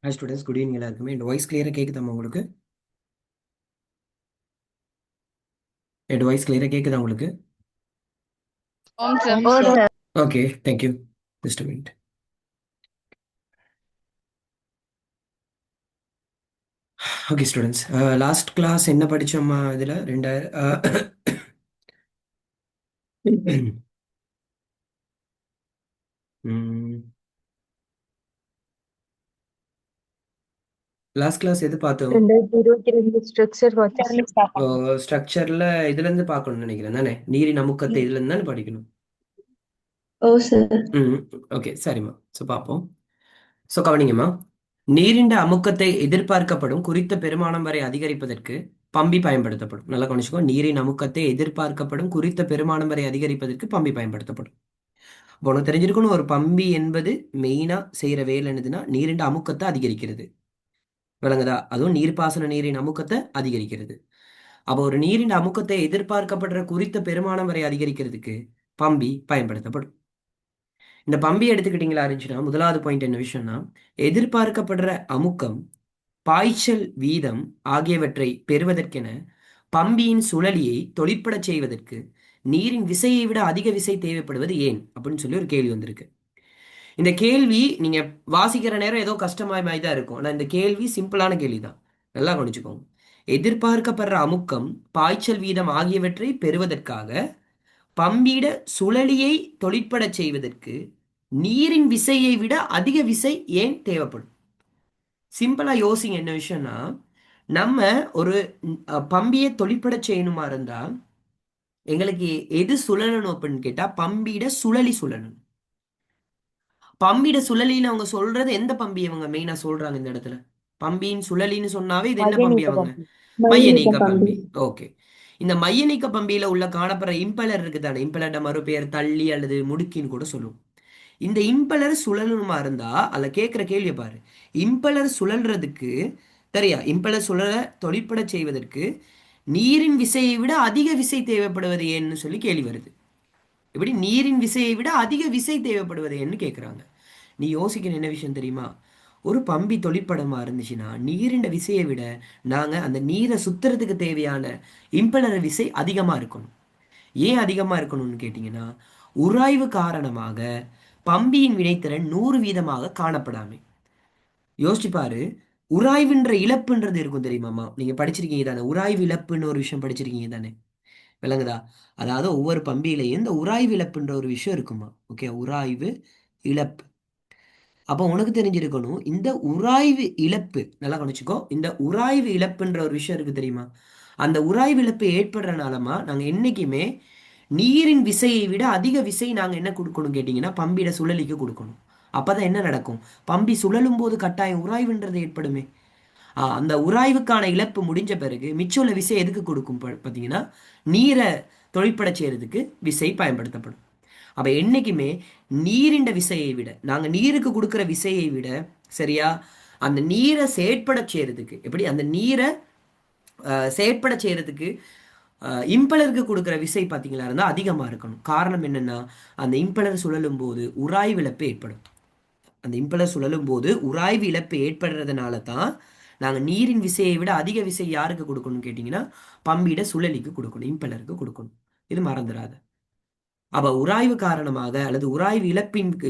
Hi students, good evening எல்லாருக்குமே. என் voice கிளியராக கேட்குதாம்மா உங்களுக்கு? என் வாய்ஸ் கிளியராக கேட்குதா உங்களுக்கு? ஓம் சார். ஓ sir. Okay, thank you. Just a minute. Okay students, last class என்ன படித்தோம்மா? இதில் லாஸ்ட் கிளாஸ் எது பார்த்தோம்? 2022 ஸ்ட்ரக்சர் ஸ்ட்ரக்சரில் இதுலேருந்து பார்க்கணும்னு நினைக்கிறேன் தானே? நீரின் அமுக்கத்தை இதுலேருந்து தானே படிக்கணும். ஓ சார். ஓகே, சரிம்மா. ஸோ பார்ப்போம். ஸோ கவனிங்கம்மா. நீரின் அமுக்கத்தை எதிர்பார்க்கப்படும் குறித்த பெருமானம் வரை அதிகரிப்பதற்கு பம்பி பயன்படுத்தப்படும். நல்லா கவனிச்சுக்கோ. நீரின் அமுக்கத்தை எதிர்பார்க்கப்படும் குறித்த பெருமானம் வரை அதிகரிப்பதற்கு பம்பி பயன்படுத்தப்படும். இப்போ உனக்கு தெரிஞ்சிருக்கணும், ஒரு பம்பி என்பது மெயினா செய்யற வேலை என்னதுன்னா நீரின் அமுக்கத்தை அதிகரிக்கிறது. விளங்குதா? அதுவும் நீர்ப்பாசன நீரின் அமுக்கத்தை அதிகரிக்கிறது. அப்போ ஒரு நீரின் அமுக்கத்தை எதிர்பார்க்கப்படுற குறித்த பெருமானம் வரை அதிகரிக்கிறதுக்கு பம்பி பயன்படுத்தப்படும். இந்த பம்பி எடுத்துக்கிட்டீங்களா இருந்துச்சுன்னா, முதலாவது பாயிண்ட் என்ன விஷயம்னா, எதிர்பார்க்கப்படுற அமுக்கம், பாய்ச்சல் வீதம் ஆகியவற்றை பெறுவதற்கென பம்பியின் சுழலியை தொழிற்படச் செய்வதற்கு நீரின் விசையை விட அதிக விசை தேவைப்படுவது ஏன் அப்படின்னு சொல்லி ஒரு கேள்வி வந்திருக்கு. இந்த கேள்வி நீங்க வாசிக்கிற நேரம் ஏதோ கஷ்டமாய் மாதிரி தான் இருக்கும். ஆனா இந்த கேள்வி சிம்பிளான கேள்வி தான். நல்லா கவனிச்சுக்கோங்க. எதிர்பார்க்கப்படுற அமுக்கம், பாய்ச்சல் வீதம் ஆகியவற்றை பெறுவதற்காக பம்பீட சுழலியை தொழிற்படச் செய்வதற்கு நீரின் விசையை விட அதிக விசை ஏன் தேவைப்படும்? சிம்பிளா யோசிங்க. என்ன விஷயம்னா, நம்ம ஒரு பம்பியை தொழிற்படச் செய்யணுமா இருந்தா எங்களுக்கு எது சுழலணும் அப்படின்னு கேட்டா பம்பிட சுழலி சுழலணும். பம்பிட சுழலின்னு அவங்க சொல்றது எந்த பம்பி அவங்க மெயினா சொல்றாங்க இந்த இடத்துல? பம்பியின் சுழலின்னு சொன்னாவே இது என்ன பம்பி? அவங்க மைய நீக்க பம்பி. ஓகே. இந்த மைய நீக்க பம்பியில உள்ள காணப்படுற இம்பலர் இருக்கு தானே? இம்பலர்ட மறுபெயர் தள்ளி அல்லது முடுக்கின்னு கூட சொல்லுவோம். இந்த இம்பலர் சுழலணுமா இருந்தா அதுல கேட்கிற கேள்வியை பாரு. இம்பலர் சுழல்றதுக்கு சரியா, இம்பலர் சுழல தொழிற்பட செய்வதற்கு நீரின் விசையை விட அதிக விசை தேவைப்படுவது ஏன்னு சொல்லி கேள்வி வருது. இப்படி நீரின் விசையை விட அதிக விசை தேவைப்படுவது ஏன்னு கேட்குறாங்க. நீ யோசிக்கணும் என்ன விஷயம் தெரியுமா? ஒரு பம்பி தொழிற்படமா இருந்துச்சுன்னா நீரின் விசையை விட நாங்க அந்த நீரை சுத்துறதுக்கு தேவையான இம்பலர் விசை அதிகமா இருக்கணும். ஏன் அதிகமா இருக்கணும்னு கேட்டீங்கன்னா, உராய்வு காரணமாக பம்பியின் வினைத்திறன் 100% காணப்படாமை. யோசிச்சு பாரு. உராய்வுன்ற இழப்புன்றது இருக்கும் தெரியுமாமா? நீங்க படிச்சிருக்கீங்க தானே? உராய்வு இழப்புன்னு ஒரு விஷயம் படிச்சிருக்கீங்க தானே? விளங்குதா? அதாவது ஒவ்வொரு பம்பியிலையும் இந்த உராய்வு இழப்புன்ற ஒரு விஷயம் இருக்குமா? ஓகே, உராய்வு இழப்பு. அப்போ உனக்கு தெரிஞ்சிருக்கணும், இந்த உராய்வு இழப்பு நல்லா கவனிச்சுக்கோ. இந்த உராய்வு இழப்புன்ற ஒரு விஷயம் இருக்கு தெரியுமா? அந்த உராய்வு இழப்பு ஏற்படுறனாலமா நாங்க என்னைக்குமே நீரின் விசையை விட அதிக விசை நாங்க என்ன கொடுக்கணும் கேட்டீங்கன்னா பம்பிட சுழலிக்கு கொடுக்கணும். அப்பதான் என்ன நடக்கும்? பம்பி சுழலும் போது கட்டாயம் உராய்வுன்றது ஏற்படுமே. அந்த உராய்வுக்கான இழப்பு முடிஞ்ச பிறகு மிச்சம் உள்ள விசை எதுக்கு கொடுக்கும் பார்த்தீங்கன்னா, நீரை தொழிற்பட செய்யறதுக்கு விசை பயன்படுத்தப்படும். அப்ப என்னைக்குமே நீரின் விசையை விட நாங்க நீருக்கு கொடுக்கிற விசையை விட சரியா அந்த நீரை செயற்பட செய்யறதுக்கு எப்படி அந்த நீரை செயற்பட செய்யறதுக்கு இம்பலருக்கு கொடுக்குற விசை பார்த்தீங்களா இருந்தால் அதிகமாக இருக்கணும். காரணம் என்னன்னா, அந்த இம்பலர் சுழலும் போது உராய்வு இழப்பு ஏற்படும். அந்த இம்பலர் சுழலும் போது உராய்வு இழப்பு ஏற்படுறதுனால தான் நாங்கள் நீரின் விசையை விட அதிக விசை யாருக்கு கொடுக்கணும்னு கேட்டிங்கன்னா பம்பிட சுழலிக்கு கொடுக்கணும், இம்பலருக்கு கொடுக்கணும். இது மறந்துடாத. அப்ப உராய்வு காரணமாக அல்லது உராய்வு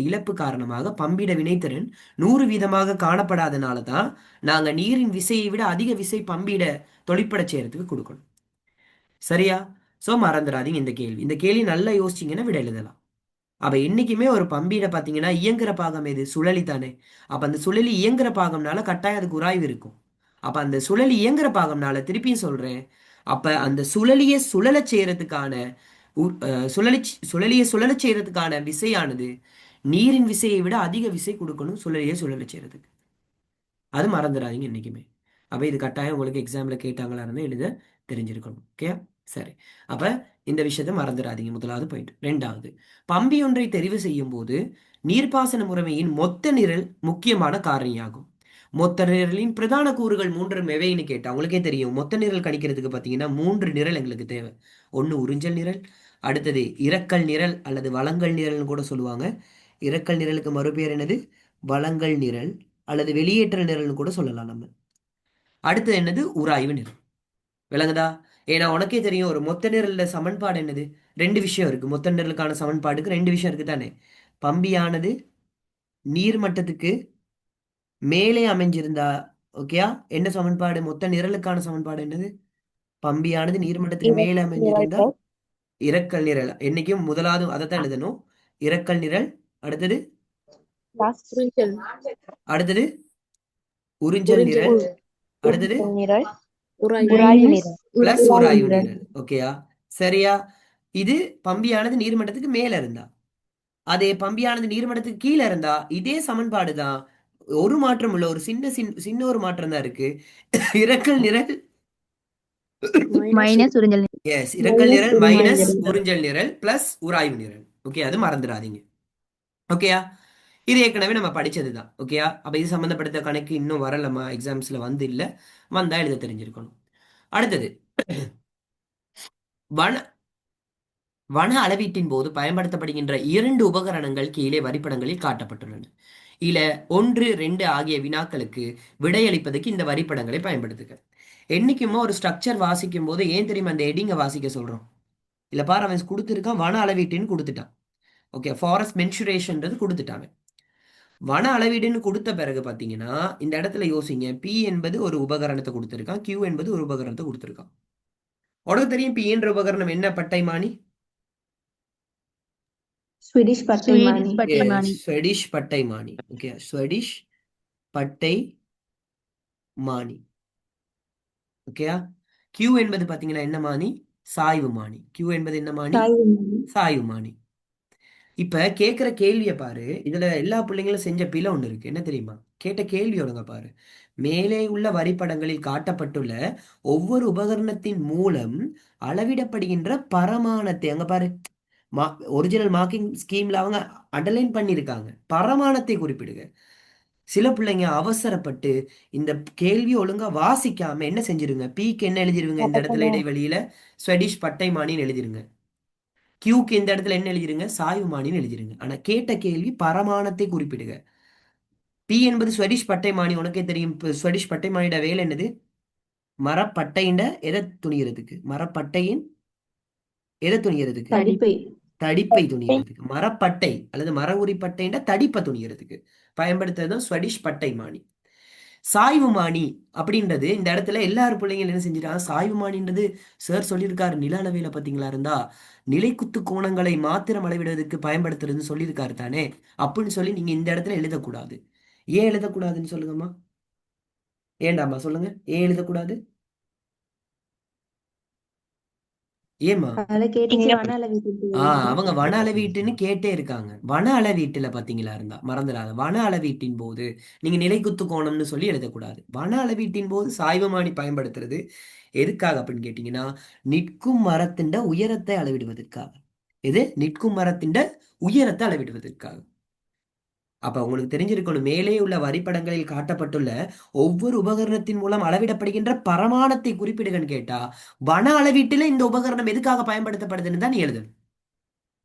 இழப்பு காரணமாக பம்பிட வினைத்திறன் 100% காணப்படாதனால தான் நாங்க நீரின் விசையை விட அதிக விசை பம்பிட தொழிற்பட செய்யறதுக்கு கொடுக்கணும். சரியா? சோ மறந்துடாதீங்க இந்த கேள்வி நல்லா யோசிச்சீங்கன்னா விட எழுதலாம். அப்ப என்னைக்குமே ஒரு பம்பியில பாத்தீங்கன்னா இயங்குற பாகம் எது? சுழலி தானே. அப்ப அந்த சுழலி இயங்குற பாகம்னால கட்டாயம் அதுக்கு உராய்வு இருக்கும். அப்ப அந்த சுழலி இயங்குற பாகம்னால திருப்பியும் சொல்றேன், அப்ப அந்த சுழலியை சுழலச் செய்யறதுக்கான சுழலியை சுழலச் செய்யறதுக்கான விசையானது நீரின் விசையை விட அதிக விசை கொடுக்கணும் சுழலியை சுழலச் செய்யறதுக்கு. அது மறந்துடாதீங்க என்னைக்குமே. அப்ப இது கட்டாயம் உங்களுக்கு எக்ஸாம்ல கேட்டாங்களா இருந்தா எழுத தெரிஞ்சிருக்கணும். ஓகே, சரி. அப்ப இந்த விஷயத்த மறந்துடாதீங்க. முதலாவது பாயிண்ட். ரெண்டாவது, பம்பி ஒன்றை தெரிவு செய்யும் போது நீர்ப்பாசன முறைமையின் மொத்த நிரல் முக்கியமான காரணியாகும். மொத்த நிரலின் பிரதான கூறுகள் 3 எவைன்னு கேட்டா உங்களுக்கே தெரியும். மொத்த நிரல் கணிக்கிறதுக்கு பார்த்தீங்கன்னா 3 நிரல் எங்களுக்கு தேவை. ஒன்று உறிஞ்சல் நிரல், அடுத்தது இறக்கல் நிரல் அல்லது வழங்கல் நிரல்னு கூட சொல்லுவாங்க. இறக்கல் நிரலுக்கு மறுபெயர் என்னது? வழங்கல் நிரல். அல்லது வெளியேற்றல் நிரல்னு கூட சொல்லலாம் நம்ம. அடுத்தது என்னது? உராய்வு நிரல். விளங்குதா? ஏன்னா உனக்கே தெரியும் ஒரு மொத்த நிரல்ல சமன்பாடு என்னது? ரெண்டு விஷயம் இருக்கு. மொத்த நிரலுக்கான சமன்பாடுக்கு ரெண்டு விஷயம் இருக்கு தானே. பம்பியானது நீர்மட்டத்துக்கு மேலே அமைஞ்சிருந்தா, ஓகேயா, என்ன சமன்பாடு? மொத்த நிரலுக்கான சமன்பாடு என்னது? பம்பியானது நீர்மட்டத்துக்கு மேலே அமைஞ்சிருந்தா இரக்கல் நிரல். என்னைக்கும் முதலாவது அதைத்தான் எழுதணும். இரக்கல் நிரல். அடுத்தது அடுத்தது உறிஞ்சல் நிரல். அடுத்தது உராய்வு நிரல். பிளஸ் உராய்வு நிரல். ஓகேயா, சரியா? இது பம்பியானது நீர்மட்டத்துக்கு மேல இருந்தா. அதே பம்பியானது நீர்மட்டத்துக்கு கீழே இருந்தா இதே சமன்பாடு தான். ஒரு மாற்றம் உள்ள ஒரு சின்ன ஒரு மாற்றம் தான் இருக்கு. இரக்கல் நிரல் மைனஸ் உறிஞ்சல் எஸ், இரக்கல் நிரல் மைனஸ் உறிஞ்சல் நிரல் பிளஸ் உராய்வு நிரல். ஓகே, அது மறந்துடாதீங்க. ஓகேயா, இது ஏற்கனவே நம்ம படிச்சதுதான். ஓகேயா, அப்ப இது சம்பந்தப்படுத்த கணக்கு இன்னும் வரலமா, எக்ஸாம்ஸ்ல வந்து இல்ல, வந்தா எழுத தெரிஞ்சிருக்கணும். அடுத்தது வன வன அளவீட்டின் போது பயன்படுத்தப்படுகின்ற 2 உபகரணங்கள் கீழே வரிப்படங்களில் காட்டப்பட்டுள்ளன. இல்ல 1, 2 ஆகிய வினாக்களுக்கு விடையளிப்பதற்கு இந்த வரிப்படங்களை பயன்படுத்துக. என்னைக்குமா ஒரு ஸ்ட்ரக்சர் வாசிக்கும் போது ஏன் தெரியுமா அந்த ஹெட்டிங்கை வாசிக்க சொல்றோம்? இல்ல பாரு, அவன் கொடுத்துருக்கான் வன அளவீட்டுன்னு கொடுத்துட்டான். ஓகே, ஃபாரஸ்ட் மென்சுரேஷன்றது கொடுத்துட்டாங்க. வன அளவீடுன்னு கொடுத்த பிறகு பாத்தீங்கன்னா இந்த இடத்துல யோசிங்க, பி என்பது ஒரு உபகரணத்தை கொடுத்துருக்கான், கியூ என்பது ஒரு உபகரணத்தை கொடுத்துருக்கான். உனக்கு தெரியும் பி என்ற உபகரணம் என்ன? பட்டைமானி. ஸ்வீடிஷ் பட்டைமானி. ஸ்வெடிஷ் பட்டைமானி. ஓகே, ஸ்வெடிஷ் பட்டை மானி. ஓகேயா. கியூ என்பது பாத்தீங்கன்னா என்ன மானி? சாய்வு மானி. கியூ என்பது என்ன மானி? சாய்வு மானி. இப்ப கேட்கிற கேள்வியை பாரு, இதுல எல்லா பிள்ளைங்களும் செஞ்ச பிழை ஒண்ணு இருக்கு. என்ன தெரியுமா? கேட்ட கேள்வி ஒழுங்க பாரு. மேலே உள்ள வரிப்படங்களில் காட்டப்பட்டுள்ள ஒவ்வொரு உபகரணத்தின் மூலம் அளவிடப்படுகின்ற பரமானத்தை அங்க பாரு. ஒரிஜினல் மார்க்கிங் ஸ்கீம்ல அவங்க அண்டர்லைன் பண்ணியிருக்காங்க. பரமானத்தை குறிப்பிடுக. சில பிள்ளைங்க அவசரப்பட்டு இந்த கேள்வி ஒழுங்கா வாசிக்காம என்ன செஞ்சிருங்க, பீக்கு என்ன எழுதிருங்க, இந்த இடத்துல இடைவெளியில ஸ்வெடிஷ் பட்டைமானின்னு எழுதிருங்க. கியூக்கு இந்த இடத்துல என்ன எழுதிருங்க? சாய்வுமானின்னு எழுதிருங்க. ஆனா கேட்ட கேள்வி பரமானத்தை குறிப்பிடுக. பி என்பது ஸ்வெடிஷ் பட்டைமானி. உனக்கே தெரியும் ஸ்வெடிஷ் பட்டைமானியோட வேலை என்னது? மரப்பட்டையின் எதை துணிகிறதுக்கு? மரப்பட்டையின் எதை துணிகிறதுக்கு? தடிப்பை துணிகிறதுக்கு. மரப்பட்டை அல்லது மர உரிப்பட்டையின் தடிப்பை துணிகிறதுக்கு பயன்படுத்துறதும் ஸ்வெடிஷ் பட்டைமானி. சாய்வுமானி அப்படின்றது இந்த இடத்துல எல்லாரும் பிள்ளைங்க என்ன செஞ்சிட்டாங்க? சாய்வுமானின்றது சார் சொல்லியிருக்காரு நில அளவையில பாத்தீங்களா இருந்தா நிலைக்குத்து கோணங்களை மாத்திரம் அளவிடுவதற்கு பயன்படுத்துறதுன்னு சொல்லியிருக்காரு தானே, அப்படின்னு சொல்லி நீங்க இந்த இடத்துல எழுதக்கூடாது. ஏன் எழுதக்கூடாதுன்னு சொல்லுங்கம்மா. ஏண்டாம்மா சொல்லுங்க, ஏன் எழுதக்கூடாது? ஏமா? அவங்க வன அளவீட்டுன்னு கேட்டே இருக்காங்க. வன அளவீட்டுல பாத்தீங்களா இருந்தா மறந்துடாத, வன அளவீட்டின் போது நீங்க நிலைக்குத்து கோணம்னு சொல்லி எழுதக்கூடாது. வன அளவீட்டின் போது சாய்வுமானி பயன்படுத்துறது எதுக்காக அப்படின்னு கேட்டீங்கன்னா, நிற்கும் மரத்தின் உயரத்தை அளவிடுவதற்காக. எது? நிற்கும் மரத்தின் உயரத்தை அளவிடுவதற்காக. அப்ப உங்களுக்கு தெரிஞ்சிருக்கணும், மேலே உள்ள வரிப்படங்களில் காட்டப்பட்டுள்ள ஒவ்வொரு உபகரணத்தின் மூலம் அளவிடப்படுகின்ற பரமானத்தை குறிப்பிடுகன்னு கேட்டா, வன அளவீட்டுல இந்த உபகரணம் எதுக்காக பயன்படுத்தப்படுதுன்னு தான் நீ எழுதணும்.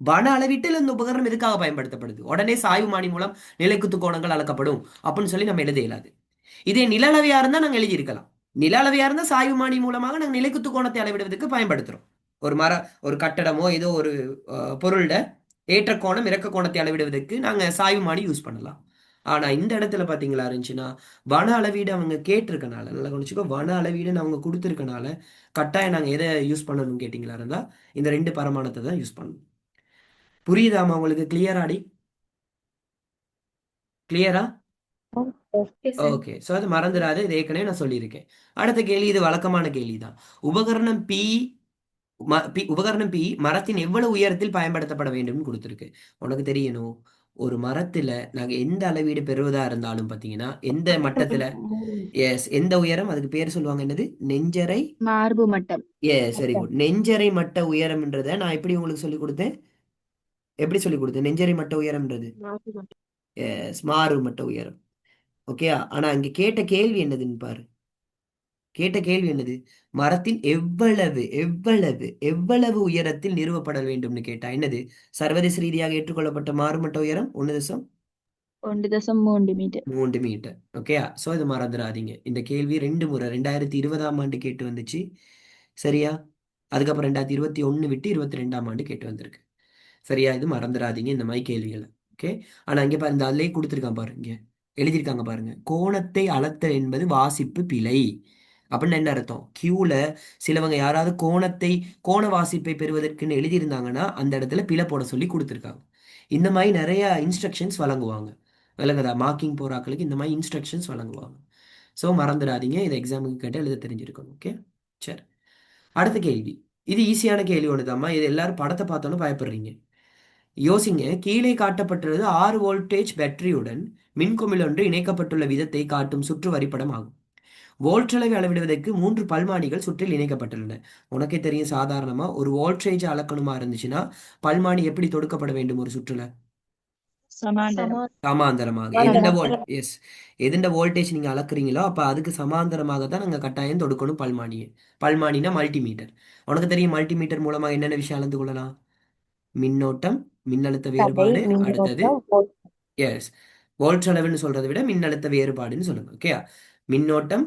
வன அளவீட்டில் இந்த உபகரணம் எதுக்காக பயன்படுத்தப்படுது? உடனே சாய்வுமானி மூலம் நிலைக்குத்து கோணங்கள் அளக்கப்படும் அப்படின்னு சொல்லி நம்ம எழுத இயலாது. இதே நில அளவையா இருந்தா நாங்க எழுதியிருக்கலாம். நில அளவையா இருந்தா சாய்வுமானி மூலமாக நாங்க நிலைக்குத்து கோணத்தை அளவிடுவதற்கு பயன்படுத்துறோம். ஒரு கட்டடமோ ஏதோ ஒரு பொருளோட ஏற்ற கோணம் இறக்க கோணத்தை அளவிடுவதற்கு நாங்க சாய்வுமானி யூஸ் பண்ணலாம். ஆனா இந்த இடத்துல பாத்தீங்களா இருந்துச்சுன்னா, வன அளவீடு அவங்க கேட்டிருக்கனால, நல்லா கவனிச்சுக்கோ, வன அளவீடுன்னு அவங்க கொடுத்துருக்கனால கட்டாயம் நாங்க எதை யூஸ் பண்ணணும்னு கேட்டீங்களா இருந்தா இந்த 2 பரமானத்தை தான் யூஸ் பண்ணணும். புரியுதாமா உங்களுக்கு? கிளியராடி? கிளியரா? ஓகே, சோ அது மறந்துடாது. இது ஏற்கனவே நான் சொல்லியிருக்கேன். அடுத்த கேள்வி, இது வழக்கமான கேள்விதான். உபகரணம் பி உபகரணம் பி மரத்தின் எவ்வளவு உயரத்தில் பயன்படுத்தப்பட வேண்டும் கொடுத்திருக்கு. உனக்கு தெரியணும், ஒரு மரத்துல நாங்க எந்த அளவீடு பெறுவதா இருந்தாலும் பாத்தீங்கன்னா எந்த மட்டத்துல, எஸ், எந்த உயரம், அதுக்கு பேர் சொல்லுவாங்க என்னது? நெஞ்சரை மார்பு மட்டம். S, very good. நெஞ்சரை மட்ட உயரம்ன்றத நான் எப்படி உங்களுக்கு சொல்லி கொடுத்தேன்? எப்படி சொல்லி கொடுத்தேன் நெஞ்சரை மட்ட உயரம்ன்றது? எஸ், மார்பு மட்ட உயரம். ஓகே, ஆனா இங்க கேட்ட கேள்வி என்னதுன்னு பாரு. கேட்ட கேள்வி என்னது? மரத்தின் எவ்வளவு எவ்வளவு எவ்வளவு உயரத்தில் நிறுவப்பட வேண்டும்னு கேட்டா என்னது? சர்வதேச ரீதியாக ஏற்றுக்கொள்ளப்பட்ட மாறுமட்ட உயரம் 1 1.3 மீட்டர். 3 மீட்டர். ஓகேயா? ஸோ இது மறந்துடாதீங்க. இந்த கேள்வி 2 முறை 2020ஆம் ஆண்டு கேட்டு வந்துச்சு. சரியா? அதுக்கப்புறம் 2021 விட்டு 22ஆம் ஆண்டு கேட்டு வந்திருக்கு. சரியா? இது மறந்துடாதீங்க இந்த மாதிரி கேள்விகளை. ஓகே. ஆனா இங்க பாருங்க, அதுலயே கொடுத்துருக்கான் பாருங்க, இங்க எழுதியிருக்காங்க பாருங்க. கோணத்தை அளத்தல் என்பது வாசிப்பு பிழை. அப்படின்னு என்ன அர்த்தம்? கியூல சிலவங்க யாராவது கோண வாசிப்பை பெறுவதற்குன்னு எழுதியிருந்தாங்கன்னா அந்த இடத்துல பிழை போட சொல்லி கொடுத்துருக்காங்க. இந்த மாதிரி நிறைய இன்ஸ்ட்ரக்ஷன்ஸ் வழங்குவாங்க. விளங்குதா? மார்க்கிங் போறாக்களுக்கு இந்த மாதிரி இன்ஸ்ட்ரக்ஷன்ஸ் வழங்குவாங்க. ஸோ மறந்துடாதீங்க, இதை எக்ஸாமுக்கு கேட்டு எழுத தெரிஞ்சிருக்கணும். ஓகே. சரி, அடுத்த கேள்வி. இது ஈஸியான கேள்வி ஒன்று தாம்மா. இது எல்லாரும் படத்தை பார்த்தோன்னு பயப்படுறீங்க. யோசிங்க. கீழே காட்டப்பட்டுள்ளது 6 வோல்டேஜ் பேட்டரியுடன் மின்குமிழ் ஒன்று இணைக்கப்பட்டுள்ள விதத்தை காட்டும் சுற்று வரைபடம் ஆகும். வோல்ட் அளவிடுவதற்கு 3 பல்மானிகள் சுற்றில் இணைக்கப்பட்டுள்ளன. உனக்கே தெரியும், சாதாரணமா ஒரு வோல்டேஜ் அளக்கணுமா இருந்துச்சுன்னா பல்மானி எப்படி தொடுக்கப்பட வேண்டும் ஒரு சுற்றுல? சமாந்தரம். சமாந்தரமாக. எதுண்ட வோல்டேஜ் நீங்க அளக்குறீங்களோ அப்ப அதுக்கு சமாந்தரமாக தான் நாங்க கட்டாயம் தொடுக்கணும் பல்மானியை. பல்மானினா மல்டிமீட்டர். உனக்கு தெரியும் மல்டிமீட்டர் மூலமா என்னென்ன விஷயம் அளந்து கொள்ளலாம்? மின்னோட்டம், மின்னழுத்த தடை, வேறுபாடு, அடுத்தது மின்னோட்டம், volt. எஸ் வோல்ட் அளவுன்னு சொல்றதை விட மின்னழுத்த வேறுபாடுன்னு சொல்லுங்க. ஓகே. மின்னோட்டம்,